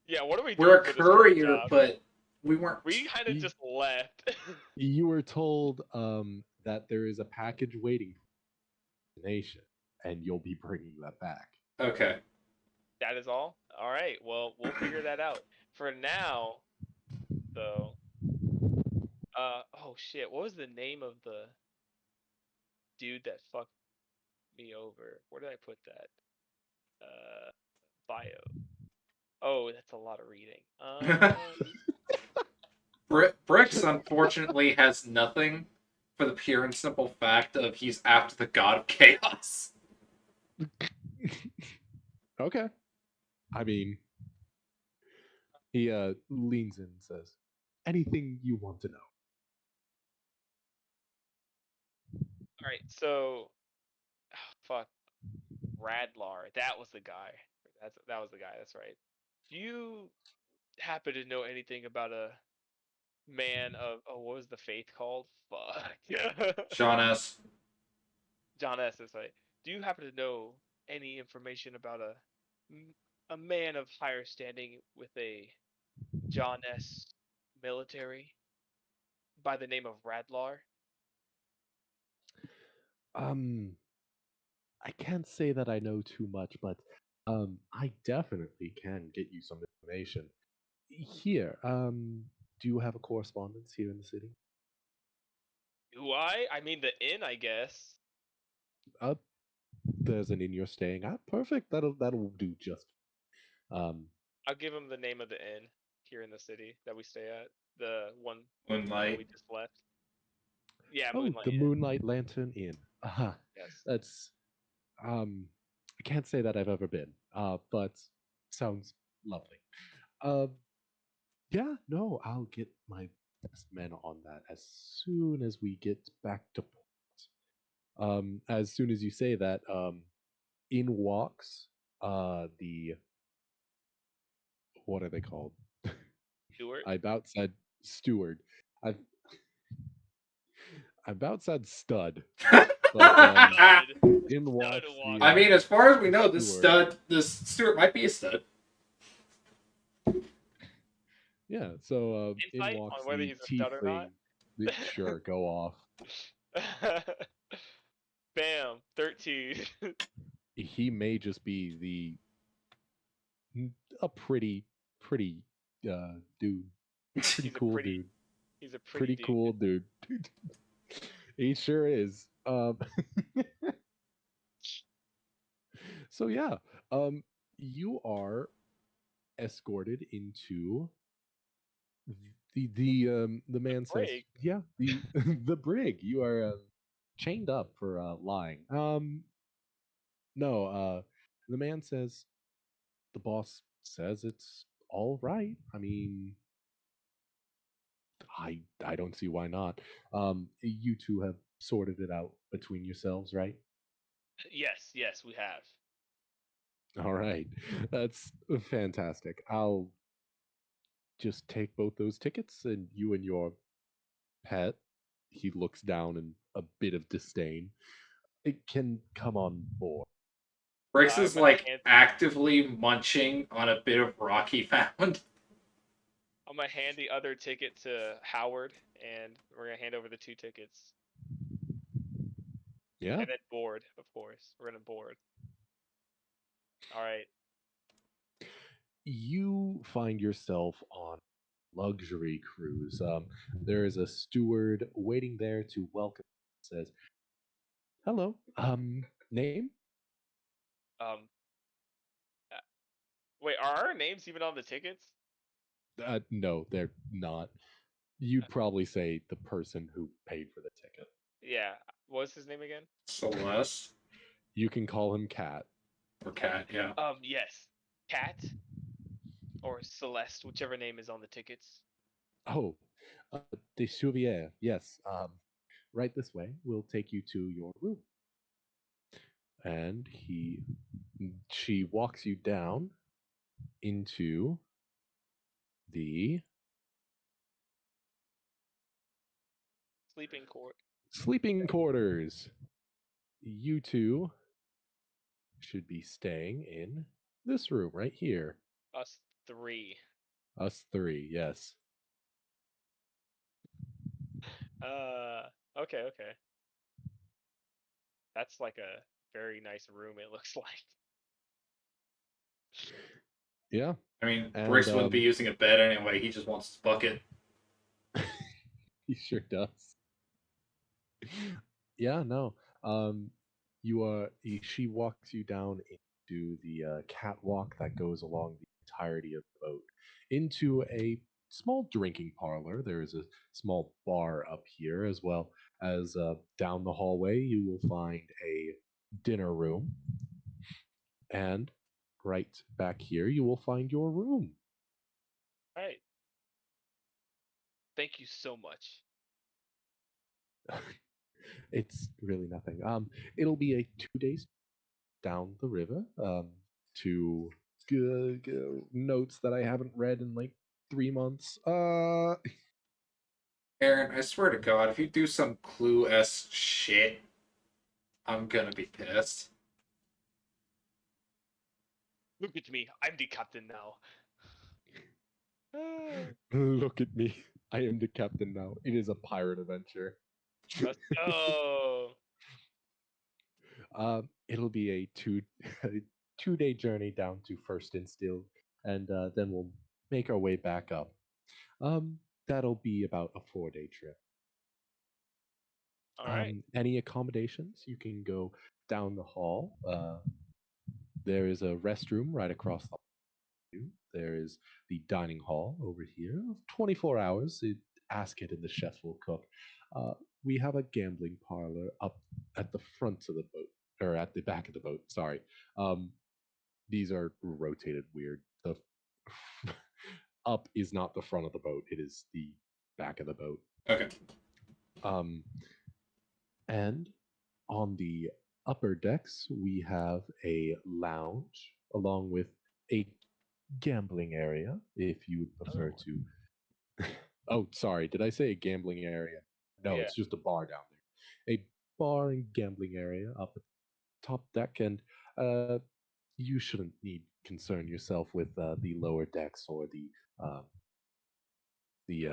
yeah, what are we We're doing a for this current courier, job? but we weren't. We kind of crawl. just left. You were told that there is a package waiting for the nation, and you'll be bringing that back. Okay. That is all. All right. Well, we'll figure that out. For now, though. Oh shit. What was the name of the dude that fucked me over? Where did I put that? Bio. Oh, that's a lot of reading. Bricks unfortunately has nothing for the pure and simple fact of he's after the god of chaos. Okay. I mean, he leans in and says, "Anything you want to know." all right. So, fuck. Radlar. That was the guy. That was the guy. That's right. Do you happen to know anything about a man of what was the faith called? Fuck. Sean S. John S. Is right. Do you happen to know any information about a man of higher standing with a John S. military by the name of Radlar? Um, I can't say that I know too much, but I definitely can get you some information. Here, do you have a correspondence here in the city? Do I? I mean the inn, I guess. Uh, there's an inn you're staying at. Perfect. That'll do just. Um, I'll give him the name of the inn here in the city that we stay at. The one that we Moonlight. just left. Yeah, oh, Moonlight the Inn. Moonlight Lantern Inn. Aha, Yes. that's I can't say that I've ever been. But sounds lovely. Uh, yeah, no, I'll get my best men on that as soon as we get back to port. As soon as you say that, in walks the what are they called? Stewart. I about said steward. I I about said stud, but Stud. in Stud walks I walker. mean, as far as we the know, steward. this Stuart might be a stud. Yeah, so in Insight walks on whether the he's a stud or not. tiefling. Sure, go off. Bam. 13. He may just be a pretty dude, pretty he's a cool pretty dude, he's a pretty pretty dude. cool dude. He sure is. So yeah, you are escorted into the The man says, break. yeah, the the brig. You are chained up for lying. No, the man says the boss says it's all right. I mean, I don't see why not. You two have sorted it out between yourselves, right? Yes, we have. All right. That's fantastic. I'll just take both those tickets, and you and your pet, he looks down in a bit of disdain, it can come on board. Brix I'm is gonna like hand actively munching on a bit of rock he found. I'm gonna hand the other ticket to Howard, and we're gonna hand over the 2 tickets, Yeah. and then board, of course. We're gonna board. All right. You find yourself on luxury cruise. There is a steward waiting there to welcome. Says, "Hello. Name? Um. uh, Wait, are our names even on the tickets? No, they're not. You'd probably say the person who paid for the ticket. Yeah. What's his name again? Celeste You can call him Cat. or Cat, yeah. Yes. Cat or Celeste, whichever name is on the tickets. Oh, de Souvier. Yes. Right this way. We'll take you to your room." And she walks you down into the Sleeping court. sleeping quarters. You two should be staying in this room right here. Us three. Us three, yes. Uh. Okay. Okay. That's like a very nice room. It looks like. Yeah. I mean, And Brix wouldn't be using a bed anyway. He just wants his bucket. he sure does. Yeah, no. Um, she walks you down into the catwalk that goes along the entirety of the boat into a small drinking parlor. There is a small bar up here, as well as down the hallway. You will find a dinner room, and right back here, you will find your room. All right. Thank you so much. It's really nothing. It'll be a 2 days down the river to notes that I haven't read in like 3 months. Aaron, I swear to God, if you do some Clue s shit, I'm gonna be pissed. Look at me. I'm the captain now. Look at me. I am the captain now. It is a pirate adventure. Let's go. It'll be a a 2 day journey down to First Instill, and then we'll make our way back up. That'll be about a 4 day trip. All right. Any accommodations? You can go down the hall. There is a restroom right across the hall. There is the dining hall over here. 24 hours. Ask it and the chef will cook. Uh, we have a gambling parlor up at the front of the boat, or at the back of the boat. Sorry. Um, these are rotated weird. The up is not the front of the boat. It is the back of the boat. Okay. Um, and on the upper decks, we have a lounge along with a gambling area if you would prefer Oh. to. Oh, sorry. Did I say a gambling area? No, Yeah. it's just a bar down there. A bar and gambling area up at the top deck, and uh, you shouldn't need concern yourself with the lower decks or uh, the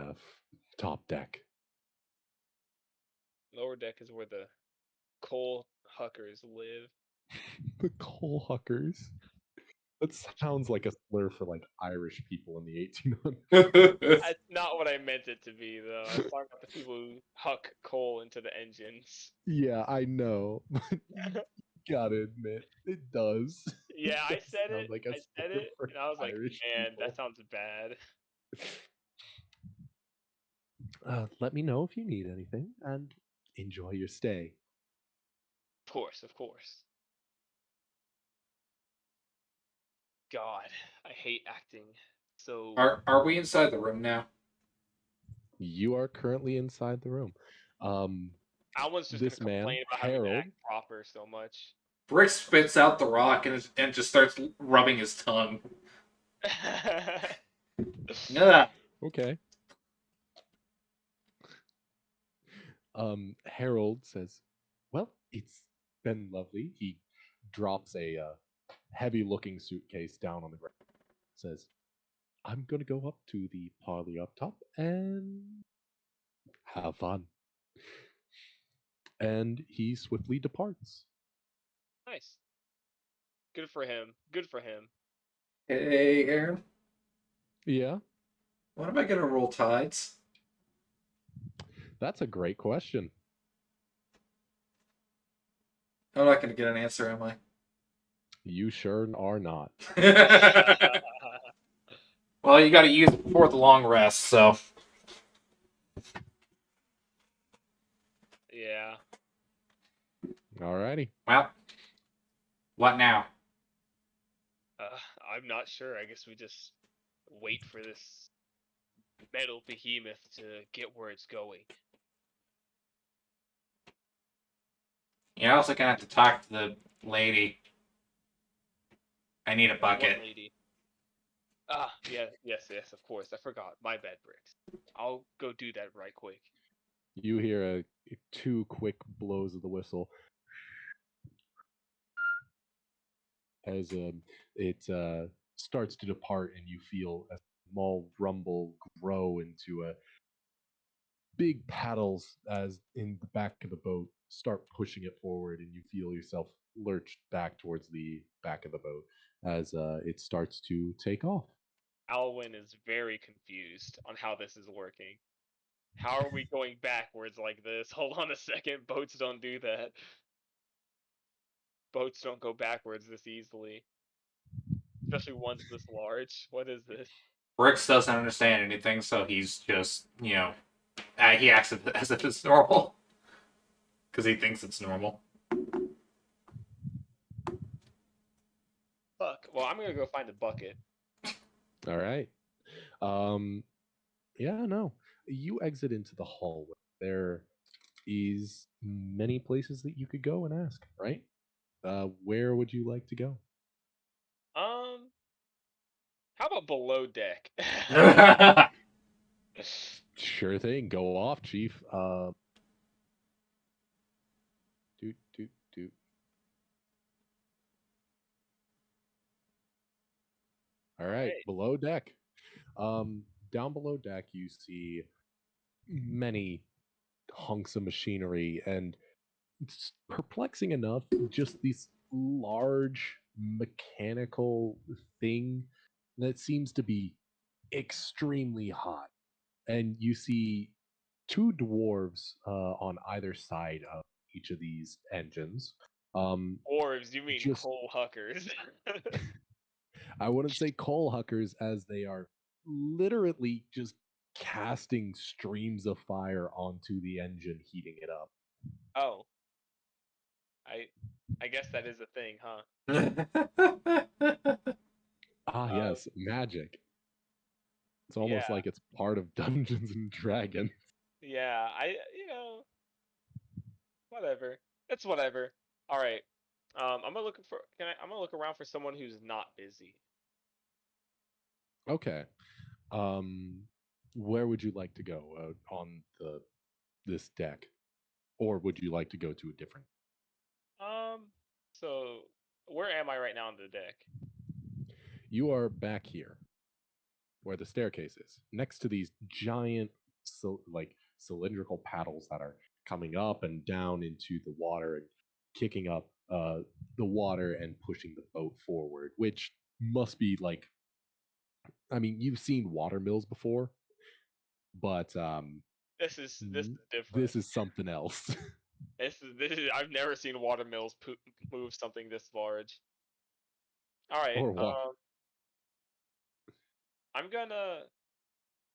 top deck. Lower deck is where the coal huckers live. The coal huckers. That sounds like a slur for like Irish people in the 1800s. That's not what I meant it to be, though. I was talking about the people who huck coal into the engines. Yeah, I know, but you gotta admit, it does. It Yeah, I does said sound it. like a I said slur it, for and I was like, Irish man, that people. sounds bad. Let me know if you need anything, and enjoy your stay. Of course, of course. God, I hate acting. So Are we inside the room now? You are currently inside the room. Um, Alan's just gonna this man, complain about having to Harold, act proper so much. Brick spits out the rock and just starts rubbing his tongue. Ugh. Okay. Harold says, "Well, it's been lovely." He drops a heavy-looking suitcase down on the ground. Says, "I'm gonna go up to the parlor up top and have fun." And he swiftly departs. Nice. Good for him. Good for him. Hey, Aaron, Yeah, when am I gonna roll tides? that's a great question. I'm not gonna get an answer, am You sure are not. I? Well, you got to use it before the long rest. So, Yeah. Alrighty. well, what now? I'm not sure. I guess we just wait for this metal behemoth to get where it's going. You're also gonna have to talk to the lady. I need a What bucket. lady? Yes, of course. I forgot. My bad, Bricks. I'll go do that right quick. You hear two quick blows of the whistle as it starts to depart, and you feel a small rumble grow into a big paddles as in the back of the boat start pushing it forward, and you feel yourself lurched back towards the back of the boat as it starts to take off. Alwyn is very confused on how this is working. How are we going backwards like this? Hold on a second. Boats don't do that. Boats don't go backwards this easily, especially ones this large. What is this? Brooks doesn't understand anything, so he's just, he acts as if it's normal because he thinks it's normal. Fuck. Well, I'm gonna go find a bucket. All right. Um, yeah, no. You exit into the hallway. There is many places that you could go and ask, right? Where would you like to go? Um, how about below deck? Sure thing. Go off, Chief. Doot, doot, doot. All All right, right. below deck. Down below deck, you see many hunks of machinery, and it's perplexing enough, just this large mechanical thing that seems to be extremely hot. And you see two dwarves on either side of each of these engines. Dwarves, you mean Just coal huckers? I wouldn't say coal huckers, as they are literally just casting streams of fire onto the engine, heating it up. Oh, I, I guess that is a thing, huh? Ah, Um, yes, magic. It's almost yeah, like it's part of Dungeons and Dragons. yeah. Whatever. It's whatever. All right. I'm gonna look for. I'm gonna look around for someone who's not busy. Okay. Um, where would you like to go on the this deck, or would you like to go to a different? Um, so where am I right now on the deck? You are back here, where the staircase is, next to these giant, like cylindrical paddles that are coming up and down into the water and kicking up the water and pushing the boat forward, which must be like, I mean, you've seen water mills before, but This is different. this is something else. This is I've never seen water mills move something this large. All right. Or what? I'm gonna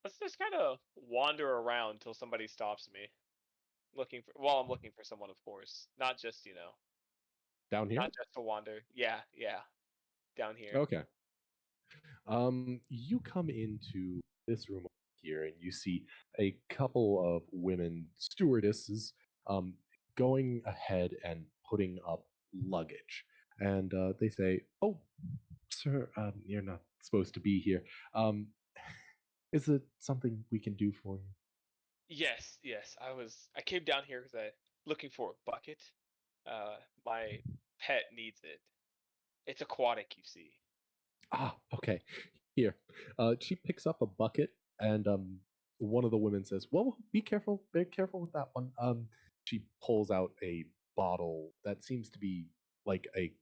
let's just kind of wander around until somebody stops me. I'm looking for someone, of course, not just Down here? not just to wander. Yeah, yeah, down here. Okay. You come into this room here, and you see a couple of women stewardesses um, going ahead and putting up luggage. And they say, "Oh, sir, you're not supposed to be here. Um, is it something we can do for you?" Yes, yes. I came down here because I looking for a bucket. My pet needs it. It's aquatic, you see. Ah, okay. Here. She picks up a bucket, and one of the women says, "Well, be careful with that one." She pulls out a bottle that seems to be like a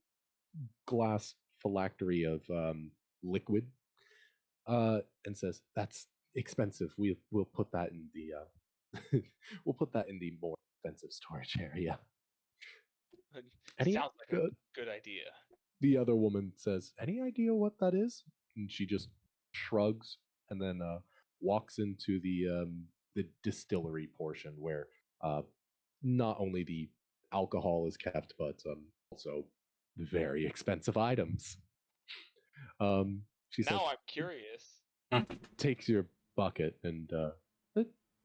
glass phylactery of liquid, and says, "That's expensive. We'll put that in the we'll put that in the more expensive storage area." Any Sounds like a good idea. The other woman says, "Any idea what that is?" And she just shrugs and then walks into the distillery portion where uh, not only the alcohol is kept, but also very expensive items. She Now says, I'm curious. takes your bucket and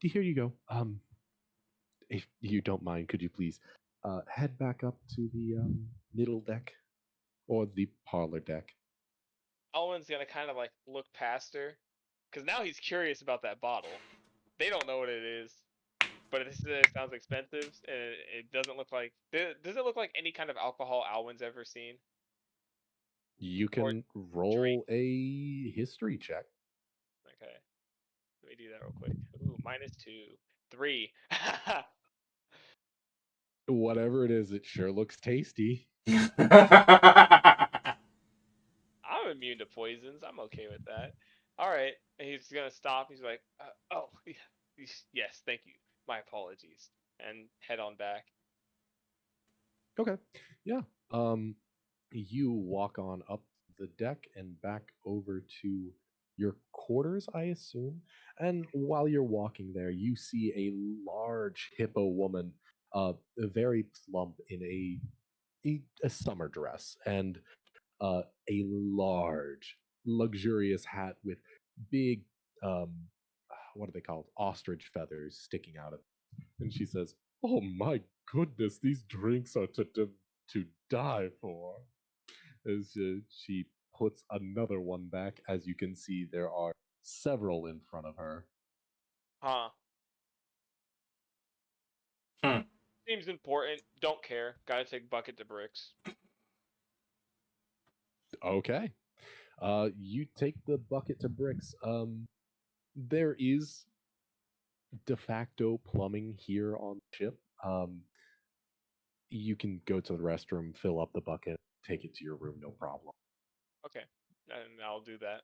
here you go. If you don't mind, could you please head back up to the middle deck or the parlor deck? Owen's gonna kind of like look past her, because now he's curious about that bottle. They don't know what it is, but it sounds expensive, and it doesn't look like. Does it look like any kind of alcohol Alwyn's ever seen You or can drink? roll a history check. Okay, let me do that real quick. Ooh, -2, 3. Whatever it is, it sure looks tasty. I'm immune to poisons. I'm okay with that. All right, and he's gonna stop. He's like, "Oh, yeah, yes, thank you. My apologies," and head on back. Okay. Yeah. Um, you walk on up the deck and back over to your quarters, I assume. And while you're walking there, you see a large hippo woman, very plump in a summer dress, and a large, luxurious hat with big, um, what are they called? Ostrich feathers sticking out of it. And she says, "Oh my goodness, these drinks are to die for." As she puts another one back, as you can see, there are several in front of her. Huh? Hmm. Seems important. Don't care. Gotta take bucket to bricks. Okay. You take the bucket to bricks. There is de facto plumbing here on the ship. You can go to the restroom, fill up the bucket, take it to your room, no problem. Okay, and I'll do that.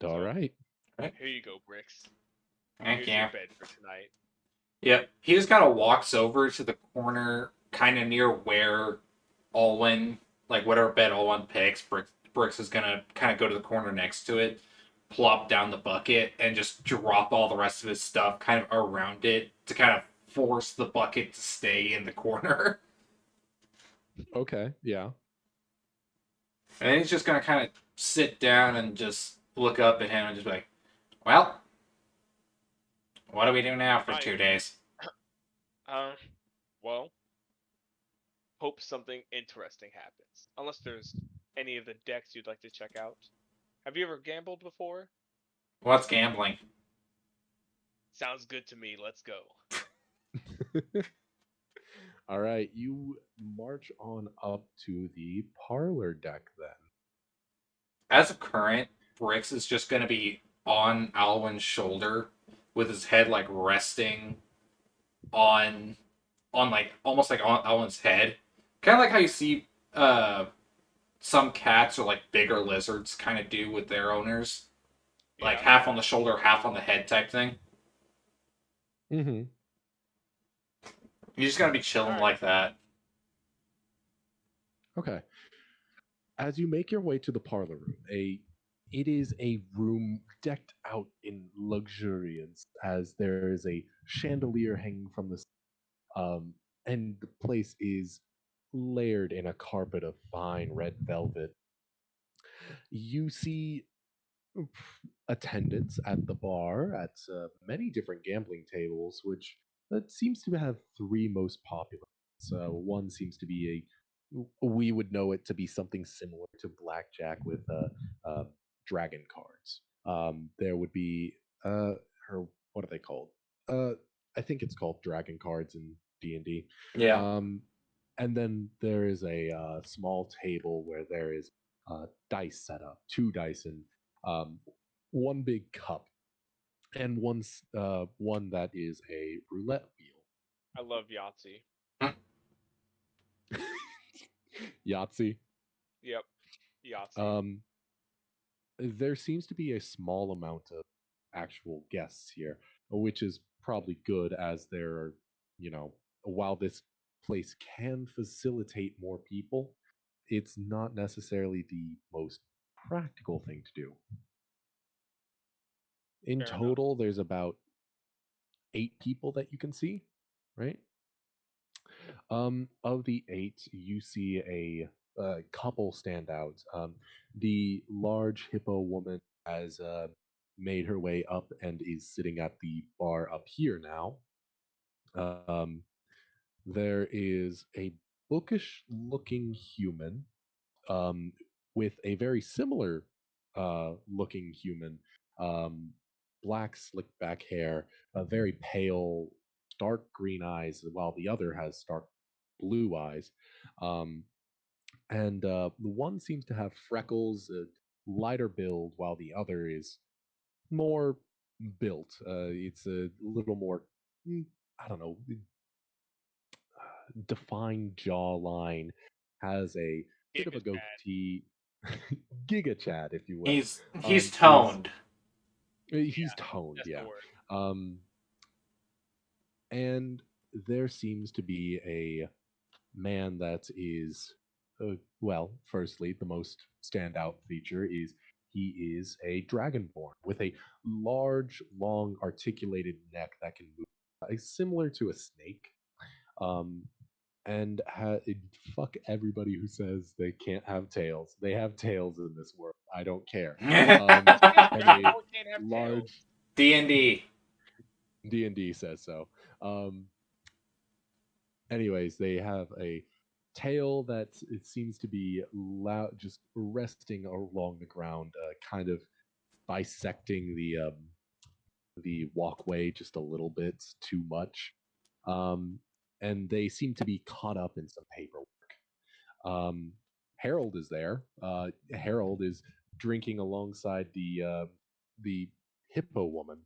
All So right. Right. here you go, bricks. Thank Here's your you. bed for tonight. Yep. He just kind of walks over to the corner, kind of near where Alwyn, like whatever bed Alwyn picks, Brooks is gonna kind of go to the corner next to it, plop down the bucket, and just drop all the rest of his stuff kind of around it to kind of force the bucket to stay in the corner. Okay. Yeah. And then he's just gonna kind of sit down and just look up at him and just be like, "Well, what do we do now for Right. 2 days?" Um. Well, hope something interesting happens. Unless there's any of the decks you'd like to check out. Have you ever gambled before? What's gambling? Sounds good to me. Let's go. All right. You march on up to the parlor deck then. As of current, Brix is just gonna be on Alwyn's shoulder with his head like resting on like almost like on Alwyn's head. Kind of like how you see some cats or like bigger lizards kind of do with their owners, like Yeah. half on the shoulder, half on the head type thing. Mm-hmm. You're just gonna be All chilling right. like that. Okay. As you make your way to the parlor room, it is a room decked out in luxuriance, as there is a chandelier hanging from the and the place is layered in a carpet of fine red velvet. You see attendants at the bar at many different gambling tables, which that seems to have three most popular. So one seems to be we would know it to be something similar to blackjack with dragon cards. There would be uh, her what are they called? Uh, I think it's called dragon cards in D&D. Yeah. Um, and then there is a small table where there is dice set up, two dice and um, one big cup, and one that is a roulette I love Yahtzee. wheel. Yahtzee. Yep, Yahtzee. Um, there seems to be a small amount of actual guests here, which is probably good as there are, while this place can facilitate more people, it's not necessarily the most practical thing to do. In Fair enough. total, there's about 8 people that you can see, right? Of the eight, you see a couple stand out. The large hippo woman has made her way up and is sitting at the bar up here now. Um, there is a bookish looking human um, with a very similar looking human, um, black slick back hair, a very pale, dark green eyes, while the other has dark blue eyes. Um, and the one seems to have freckles, a lighter build, while the other is more built. It's a little more, mm, I don't know, defined jawline, has a bit of a Giga's bad. goatee, Giga Chad, if you will. He's Is toned. he's toned, That's the yeah. word. Um, and there seems to be a man that is, well, firstly, the most standout feature is he is a dragonborn with a large, long, articulated neck that can move, similar to a snake. Um, and fuck everybody who says they can't have tails. They have tails in this world. I don't care. Um, and a Dragon can't have tails. large D&D. D&D says so. Um, anyways, they have a tail that it seems to be loud, just resting along the ground, kind of bisecting the walkway just a little bit too much. Um, and they seem to be caught up in some paperwork. Um, Harold is there. Harold is drinking alongside the hippo woman.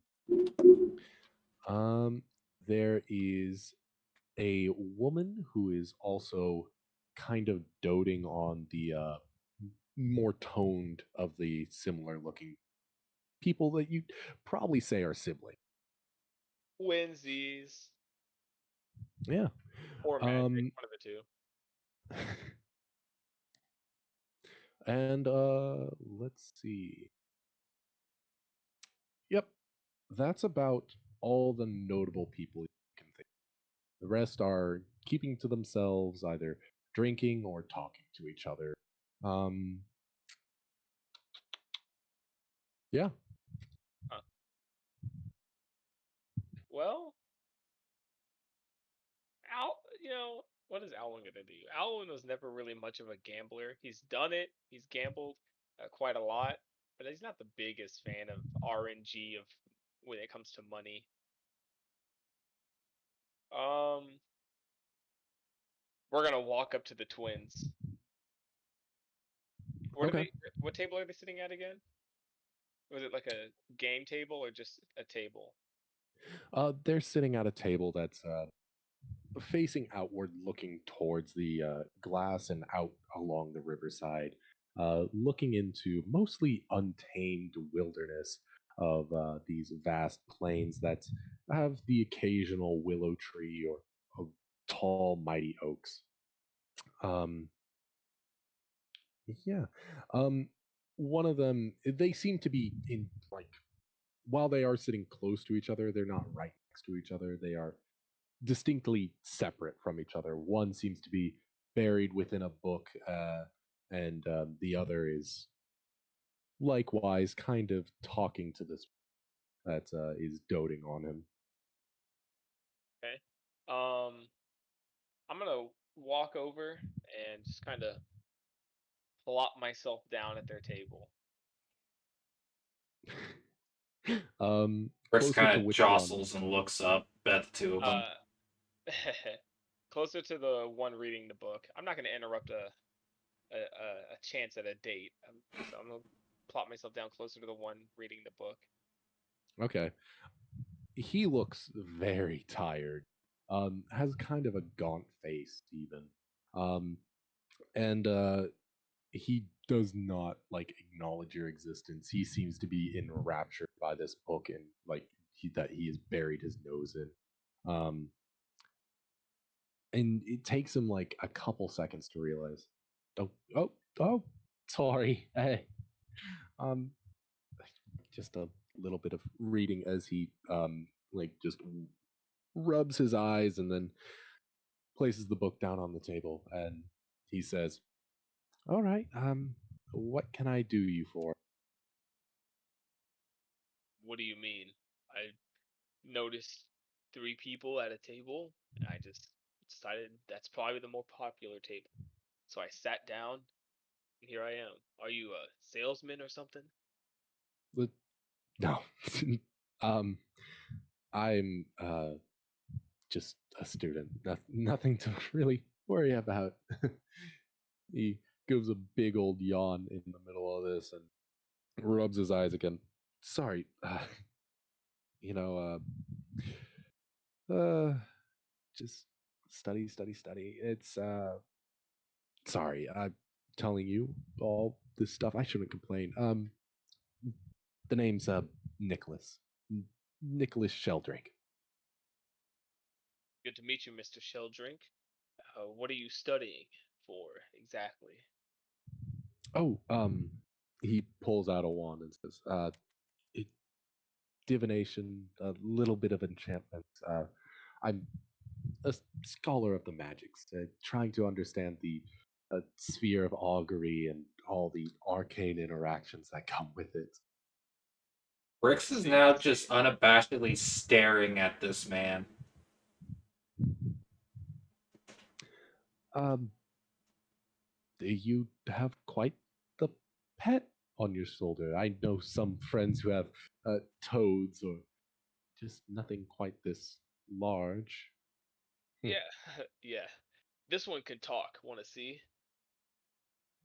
Um, there is a woman who is also kind of doting on the more toned of the similar looking people that you probably say are siblings. Winsies Yeah. or magic, Um, one of the two. and let's see. Yep, that's about all the notable people you can think. The rest are keeping to themselves, either drinking or talking to each other. Um, yeah. Huh. Well, Al, what is Alwyn gonna do? Alwyn was never really much of a gambler. He's done it. He's gambled quite a lot, but he's not the biggest fan of RNG of when it comes to money. Um, we're gonna walk up to the twins. What are Okay. they? What table are they sitting at again? Was it like a game table or just a table? They're sitting at a table that's facing outward, looking towards the glass and out along the riverside, looking into mostly untamed wilderness of these vast plains that have the occasional willow tree or tall, mighty oaks. Um, yeah. Um, one of them, they seem to be in like, while they are sitting close to each other, they're not right next to each other. They are distinctly separate from each other. One seems to be buried within a book, and the other is likewise kind of talking to this that is doting on him. Okay. Um, I'm gonna walk over and just kind of plop myself down at their table. Brix Closer to kind of which one? jostles and looks up at the two of them. Uh, closer to the one reading the book. I'm not gonna interrupt a chance at a date. So I'm gonna plop myself down closer to the one reading the book. Okay. He looks very tired. Has kind of a gaunt face, even. Um, and he does not like acknowledge your existence. He seems to be enraptured by this book and like that he has buried his nose in. Um, and it takes him like a couple seconds to realize. Oh, oh, oh, sorry. Hey, um, just a little bit of reading as he like just rubs his eyes and then places the book down on the table and he says, "All right, what can I do you for?" What do you mean? I noticed three people at a table, and I just decided that's probably the more popular table. So I sat down, and here I am. Are you a salesman or something? But no, um, I'm just a student. Nothing to really worry about. He gives a big old yawn in the middle of this and rubs his eyes again. Sorry, you know, just study, study, study. It's sorry, I'm telling you all this stuff. I shouldn't complain. The name's Nicholas. Nicholas Sheldrake. Good to meet you, Mr. Sheldrink. What are you studying for exactly? Oh, he pulls out a wand and says, it, divination, a little bit of enchantment. I'm a scholar of the magics, trying to understand the sphere of augury and all the arcane interactions that come with it. Brix I is see, I now see. just unabashedly staring at this man. Um, you have quite the pet on your shoulder. I know some friends who have toads or just nothing quite this large. Hmm. Yeah, yeah. This one can talk. Want to see?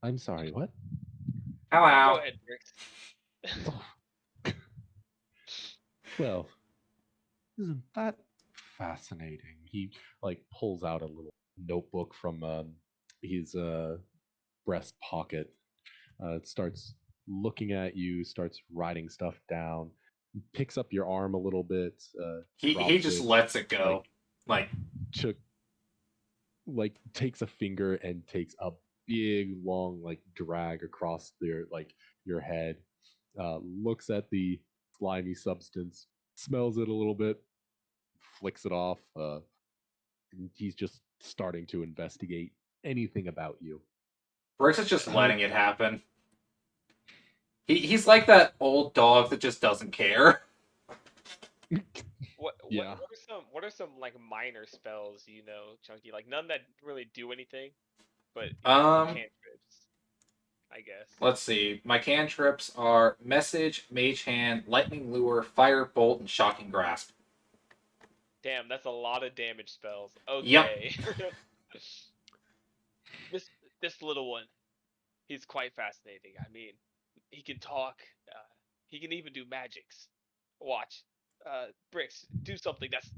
I'm sorry, what? Go Hello. ahead, Brix. Oh, well, isn't that fascinating? He like pulls out a little notebook from his breast pocket. Starts looking at you, starts writing stuff down, picks up your arm a little bit, He drops just it, lets it like go. Like, ch- like takes a finger and takes a big long like drag across your head. Looks at the slimy substance, smells it a little bit, flicks it off. And he's just starting to investigate anything about you. Brix is just Uh, letting it happen. He's like that old dog that just doesn't care. yeah. What are some like minor spells you know, Chunky? Like none that really do anything, but you know, Um, cantrips, I guess. let's see. My cantrips are Message, Mage Hand, Lightning Lure, Fire Bolt, and Shocking Grasp. Damn, that's a lot of damage spells. Yep. Okay. this this little one, he's quite fascinating. I mean, he can talk. Uh, he can even do magics. Watch, Bricks, do something that's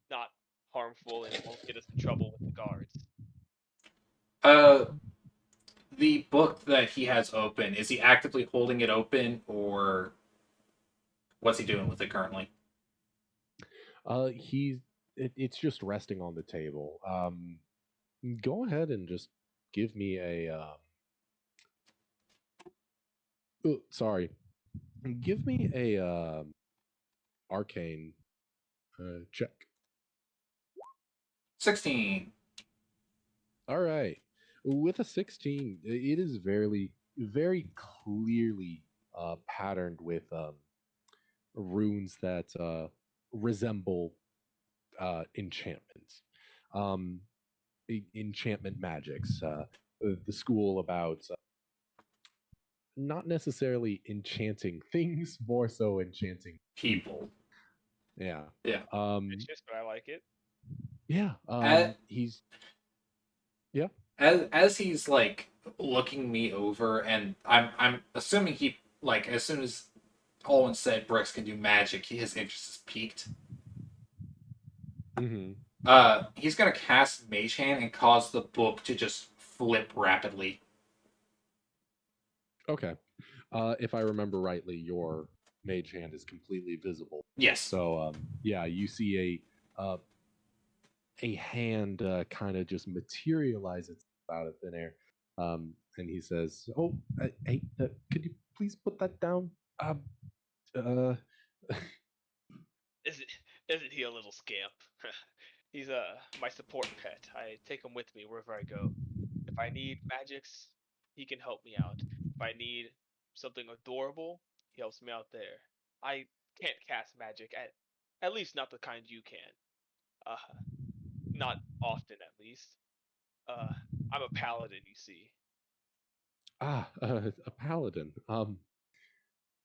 not harmful and won't get us in trouble with the guards. Uh, the book that he has open, is he actively holding it open, or what's he doing with it currently? He's it's just resting on the table. Go ahead and just give me a sorry, give me a arcane check. 16. All right, with a 16, it is very clearly patterned with runes that resemble enchantments, um, enchantment magics. The school about not necessarily enchanting things, more so enchanting people. People. Yeah. Yeah. It's Um, just, but I like it. yeah. As, He's yeah. as he's like looking me over, and I'm assuming he like as soon as Owen said Bricks can do magic, his interest is piqued. Hmm. He's gonna cast Mage Hand and cause the book to just flip rapidly. Okay. If I remember rightly, your mage hand is completely visible. Yes. So yeah, you see a hand kind of just materialize itself out of thin air. And he says, "Oh, hey, could you please put that down?" Uh, Isn't isn't he a little scamp? He's my support pet. I take him with me wherever I go. If I need magics, he can help me out. If I need something adorable, he helps me out there. I can't cast magic at least not the kind you can. Uh, not often at least. Uh, I'm a paladin, you see. a paladin.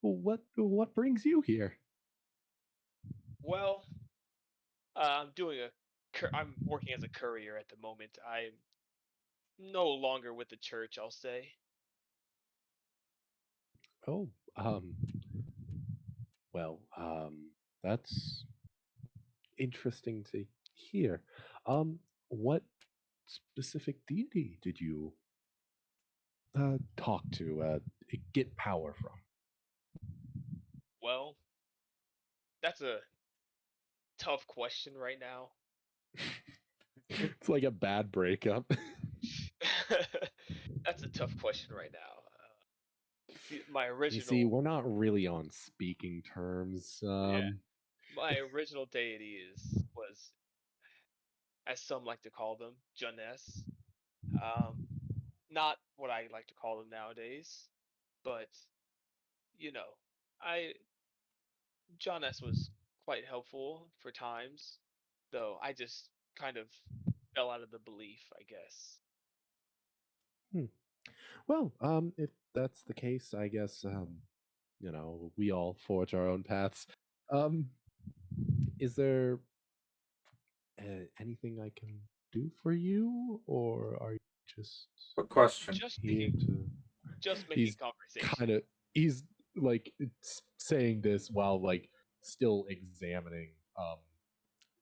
What brings you here? Well, I'm doing a. I'm working as a courier at the moment. I'm no longer with the church, I'll say. Oh, well, that's interesting to hear. What specific deity did you talk to, get power from? Well, that's a tough question right now. It's like a bad breakup. That's a tough question right now. My You see, original, we're not really on speaking terms. yeah, my original deity was, as some like to call them, Juness. Um, not what I like to call them nowadays, but you know, I Juness was quite helpful for times, though I just kind of fell out of the belief, I guess. Hmm. Well, if that's the case, I guess we all forge our own paths. Um, is there anything I can do for you, or are you just Quick question. Just here making, to? just making He's conversation. kind of he's like saying this while like still examining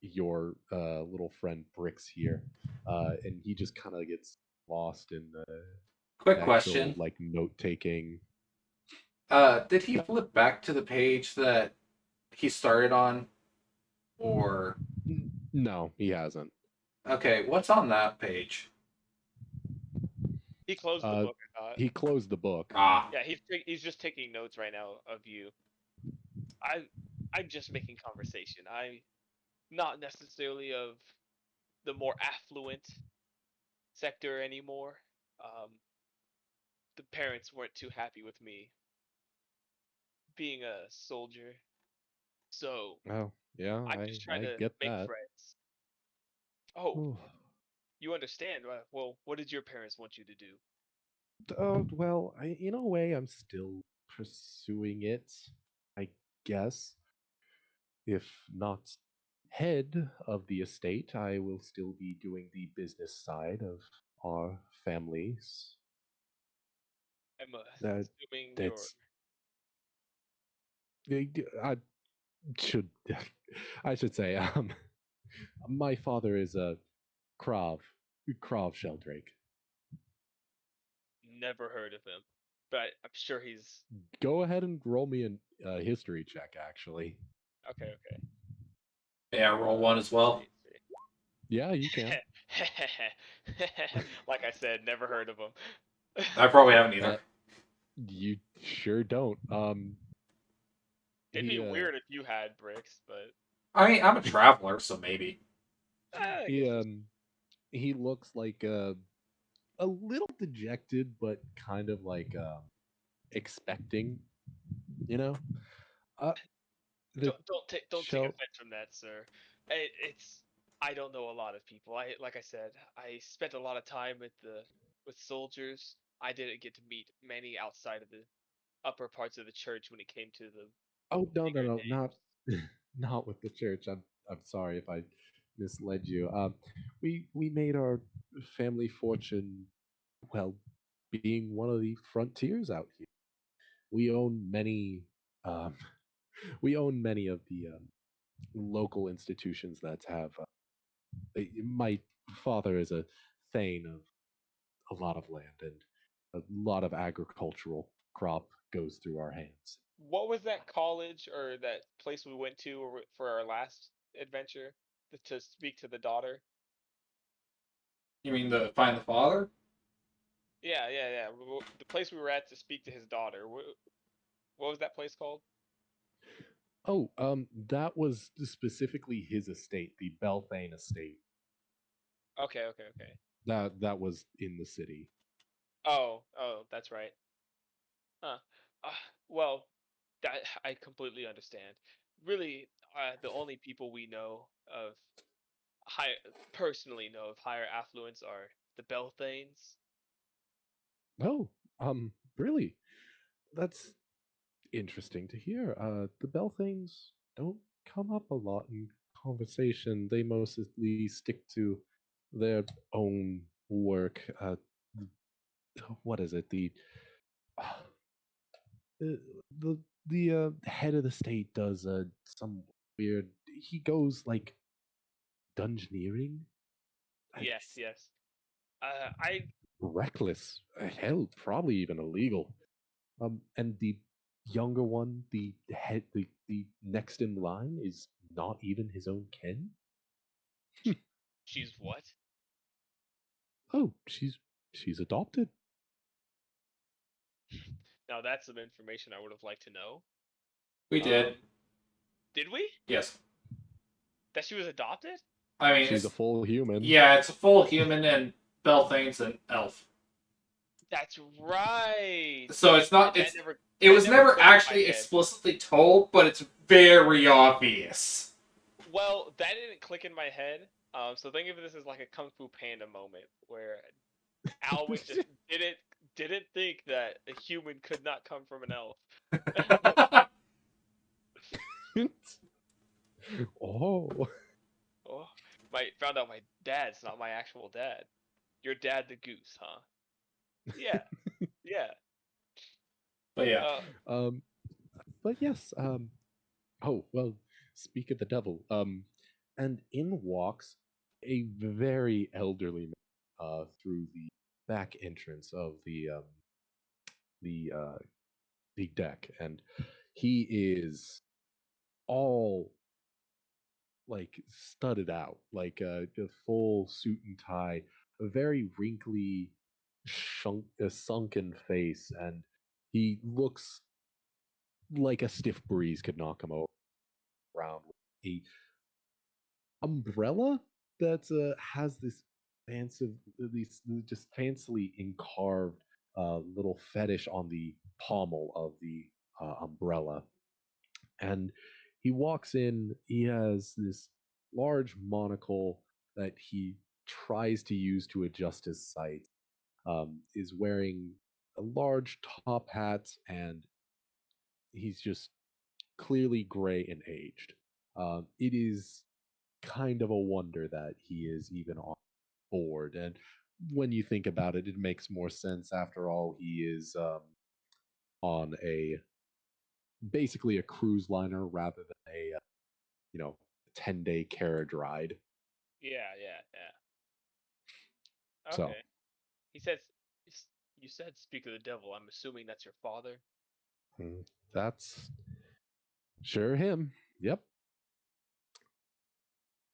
your little friend Bricks here, and he just kind of gets lost in the Quick actual question. like note taking. Did he flip back to the page that he started on, or No, he hasn't. okay? What's on that page? He closed the Uh, book, I thought. he closed the book. Ah, Yeah, he's just taking notes right now of you. I I'm just making conversation. I'm not necessarily of the more affluent sector anymore. Um, the parents weren't too happy with me being a soldier, so Oh, yeah, I'm I just trying I to get make that. friends. Oh, Whew. you understand? Well, what did your parents want you to do? Oh, well, in a way, I'm still pursuing it. I guess, if not head of the estate, I will still be doing the business side of our families. I'm That assuming you're. that's I should I should say my father is a Krav Krav Sheldrake. Never heard of him, but I'm sure he's Go ahead and roll me a history check. Actually, okay. Okay. yeah, roll one as well. History. yeah, you can. Like I said, never heard of him. I probably haven't either. Uh, you sure don't. It'd He be weird if you had bricks, but I mean, I'm a traveler, so maybe. I he guess we'll see. he looks like a little dejected, but kind of like expecting. You know, uh, the Don't take shell. offense from that, sir. It's I don't know a lot of people. Like I said, I spent a lot of time with soldiers. I didn't get to meet many outside of the upper parts of the church when it came to the Oh no, no, bigger no, not names. not with the church. I'm sorry if I misled you. We made our family fortune, well, being one of the frontiers out here. We own many um, we own many of the local institutions that have. My father is a thane of a lot of land, and a lot of agricultural crop goes through our hands. What was that college or that place we went to for our last adventure to speak to the daughter? You mean the find the father? Yeah, yeah, yeah. The place we were at to speak to his daughter. What was that place called? Oh, that was specifically his estate, the Belthane estate. Okay, okay, okay. That was in the city. Oh, oh, that's right. Huh. Uh, well, that I completely understand. Really, the only people we know of high personally know of higher affluence are the Belthanes. Oh, really? That's interesting to hear. The Belthanes don't come up a lot in conversation. They mostly stick to their own work. What is it? Uh, the head of the state does some weird. He goes like dungeoneering. Yes, It's yes. I reckless. Hell, probably even illegal. And the younger one, the next in line, is not even his own kin. she's what? Oh, she's adopted. Now that's some information I would have liked to know. We did. Um, did we? Yes. That she was adopted? I mean, She's a it's full human. yeah, it's a full human and Belthane's an elf. That's right. So it's not. That It's never it that was never never clicked in my actually head. explicitly told, but it's very obvious. Well, that didn't click in my head. So think of this as like a Kung Fu Panda moment where Alwyn just didn't think that a human could not come from an elf. Oh, Oh, my found out my dad's not my actual dad. Your dad the goose, huh? Yeah, yeah. But yeah, Uh, um, but yes. Oh well. Speak of the devil. And in walks a very elderly man through the back entrance of the uh, the deck, and he is all like studded out, like a full suit and tie, a very wrinkly, sunken face, and he looks like a stiff breeze could knock him around. With a umbrella that has this fancy, these just fancily encarved little fetish on the pommel of the umbrella. And he walks in, he has this large monocle that he tries to use to adjust his sight, is wearing a large top hat, and he's just clearly gray and aged. It is kind of a wonder that he is even on board. And when you think about it, it makes more sense. After all, he is on a basically a cruise liner rather than a 10-day carriage ride. yeah, yeah, yeah. So Okay. He says, "You said speak of the devil. I'm assuming that's your father." that's sure him. Yep.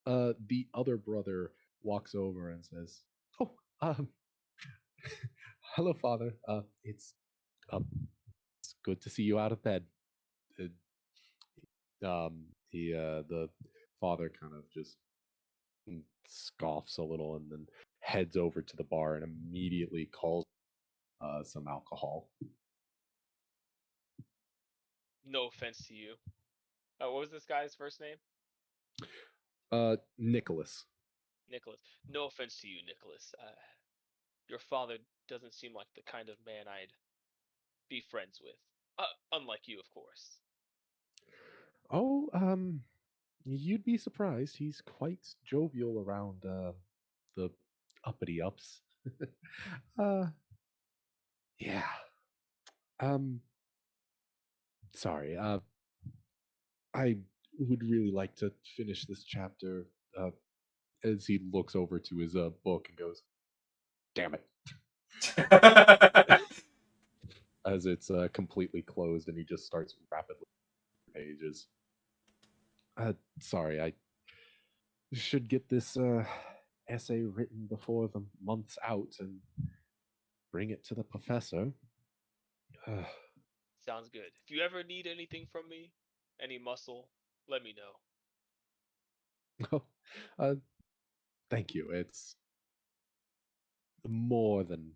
The other brother walks over and says, "Oh, hello, father. Uh, it's good to see you out of bed." Uh, the father kind of just scoffs a little and then heads over to the bar and immediately calls some alcohol. No offense to you. What was this guy's first name? Nicholas. Nicholas. No offense to you, Nicholas. Your father doesn't seem like the kind of man I'd be friends with. Unlike you, of course. Oh, you'd be surprised. He's quite jovial around the uppity ups. uh, yeah. Um, sorry. I would really like to finish this chapter. As he looks over to his book and goes, "Damn it!" As it's completely closed, and he just starts rapidly pages. Sorry, I should get this essay written before the month's out and bring it to the professor. Sounds good. If you ever need anything from me, any muscle, let me know. Oh, uh, thank you. It's more than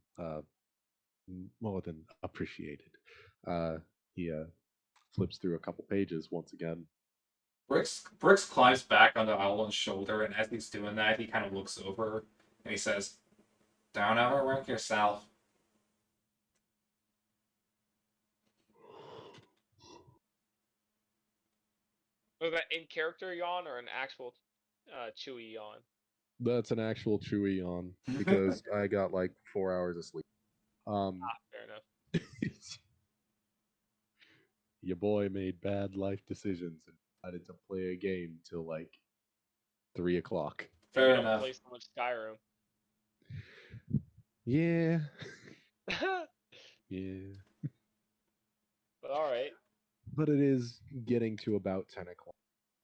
more than appreciated. Uh, he flips through a couple pages once again. Brooks climbs back onto Alan's shoulder, and as he's doing that, he kind of looks over and he says, "Don't overwork yourself." Was that in character yawn or an actual Chewy yawn? That's an actual Chewy yawn because I got like 4 hours of sleep. Fair enough. Your boy made bad life decisions and decided to play a game till like 3 o'clock. Maybe Fair don't enough. play so much Skyrim. Yeah, But yeah. all right. But it is getting to about 10 o'clock.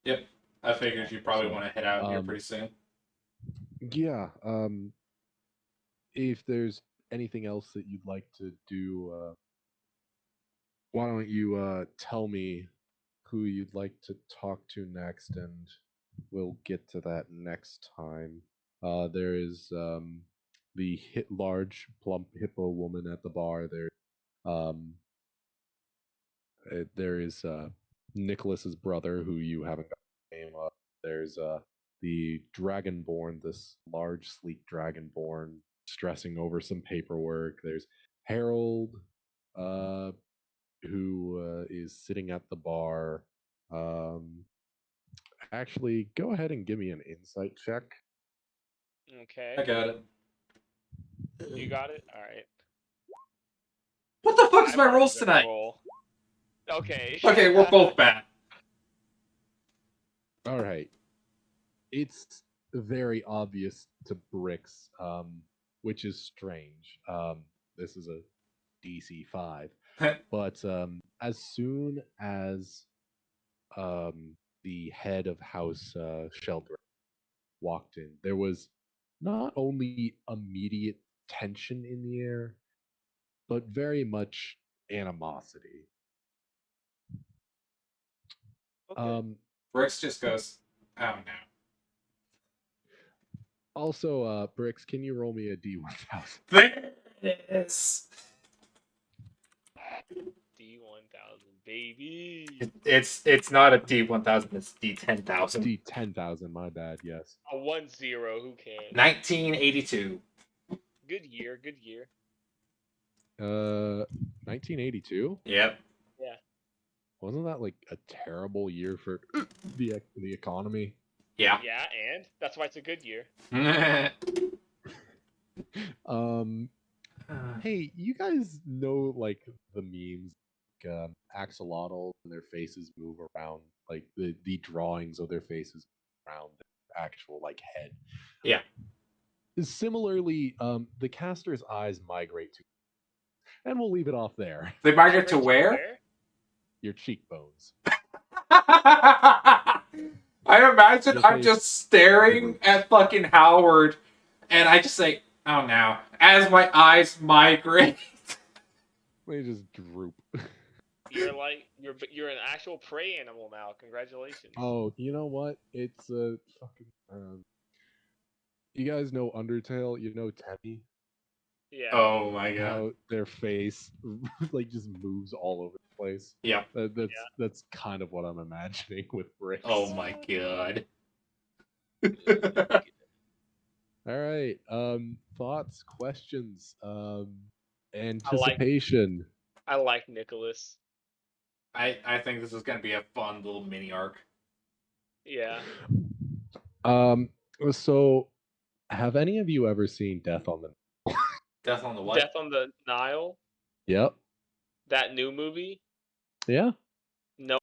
Yep. I figured you probably So, want to head out here pretty soon. Yeah. If there's anything else that you'd like to do, why don't you tell me who you'd like to talk to next, and we'll get to that next time. There is the large, plump hippo woman at the bar. Um, there is Nicholas's brother, who you haven't got the name of. There's the dragonborn, this large, sleek dragonborn, stressing over some paperwork. There's Harold, uh, who is sitting at the bar. Actually, go ahead and give me an insight check. Okay. I got it. You got it? All right. What the fuck is I'm my not rolls gonna tonight? roll. Okay. Okay, we're both bad. All right. It's very obvious to Bricks, which is strange. This is a DC 5. But as soon as the head of House Sheldrick walked in, there was not only immediate tension in the air, but very much animosity. Okay. Brooks just goes, "Oh no." Also, Bricks, can you roll me a D1000? There it is. D1000, baby. It's not a D1000. It's D10,000. D10,000, my bad, yes. A 1-0. Who cares? 1982. Good year. Good year. 1982? Yep. Yeah. Wasn't that like a terrible year for the economy? Yeah. Yeah, and that's why it's a good year. Um, hey, you guys know like the memes, like, axolotls and their faces move around, like the drawings of their faces around their actual like head. Yeah. Similarly, the caster's eyes migrate to, and we'll leave it off there. They migrate to where? Your cheekbones. I imagine Your I'm face just staring roots. at fucking Howard, and I just say, "Oh no," as my eyes migrate. They just droop. You're like you're an actual prey animal now. Congratulations. Oh, you know what? It's a fucking. You guys know Undertale? You know Teddy? Yeah. Oh my god. How their face like just moves all over the place. Yeah. That's kind of what I'm imagining with Bricks. Oh my god. All right. Thoughts, questions, I anticipation. like Nicholas. I think this is going to be a fun little mini arc. Yeah. Um. So, have any of you ever seen Death on the? Death on the what? Death on the Nile, Yep. that new movie. Yeah. No,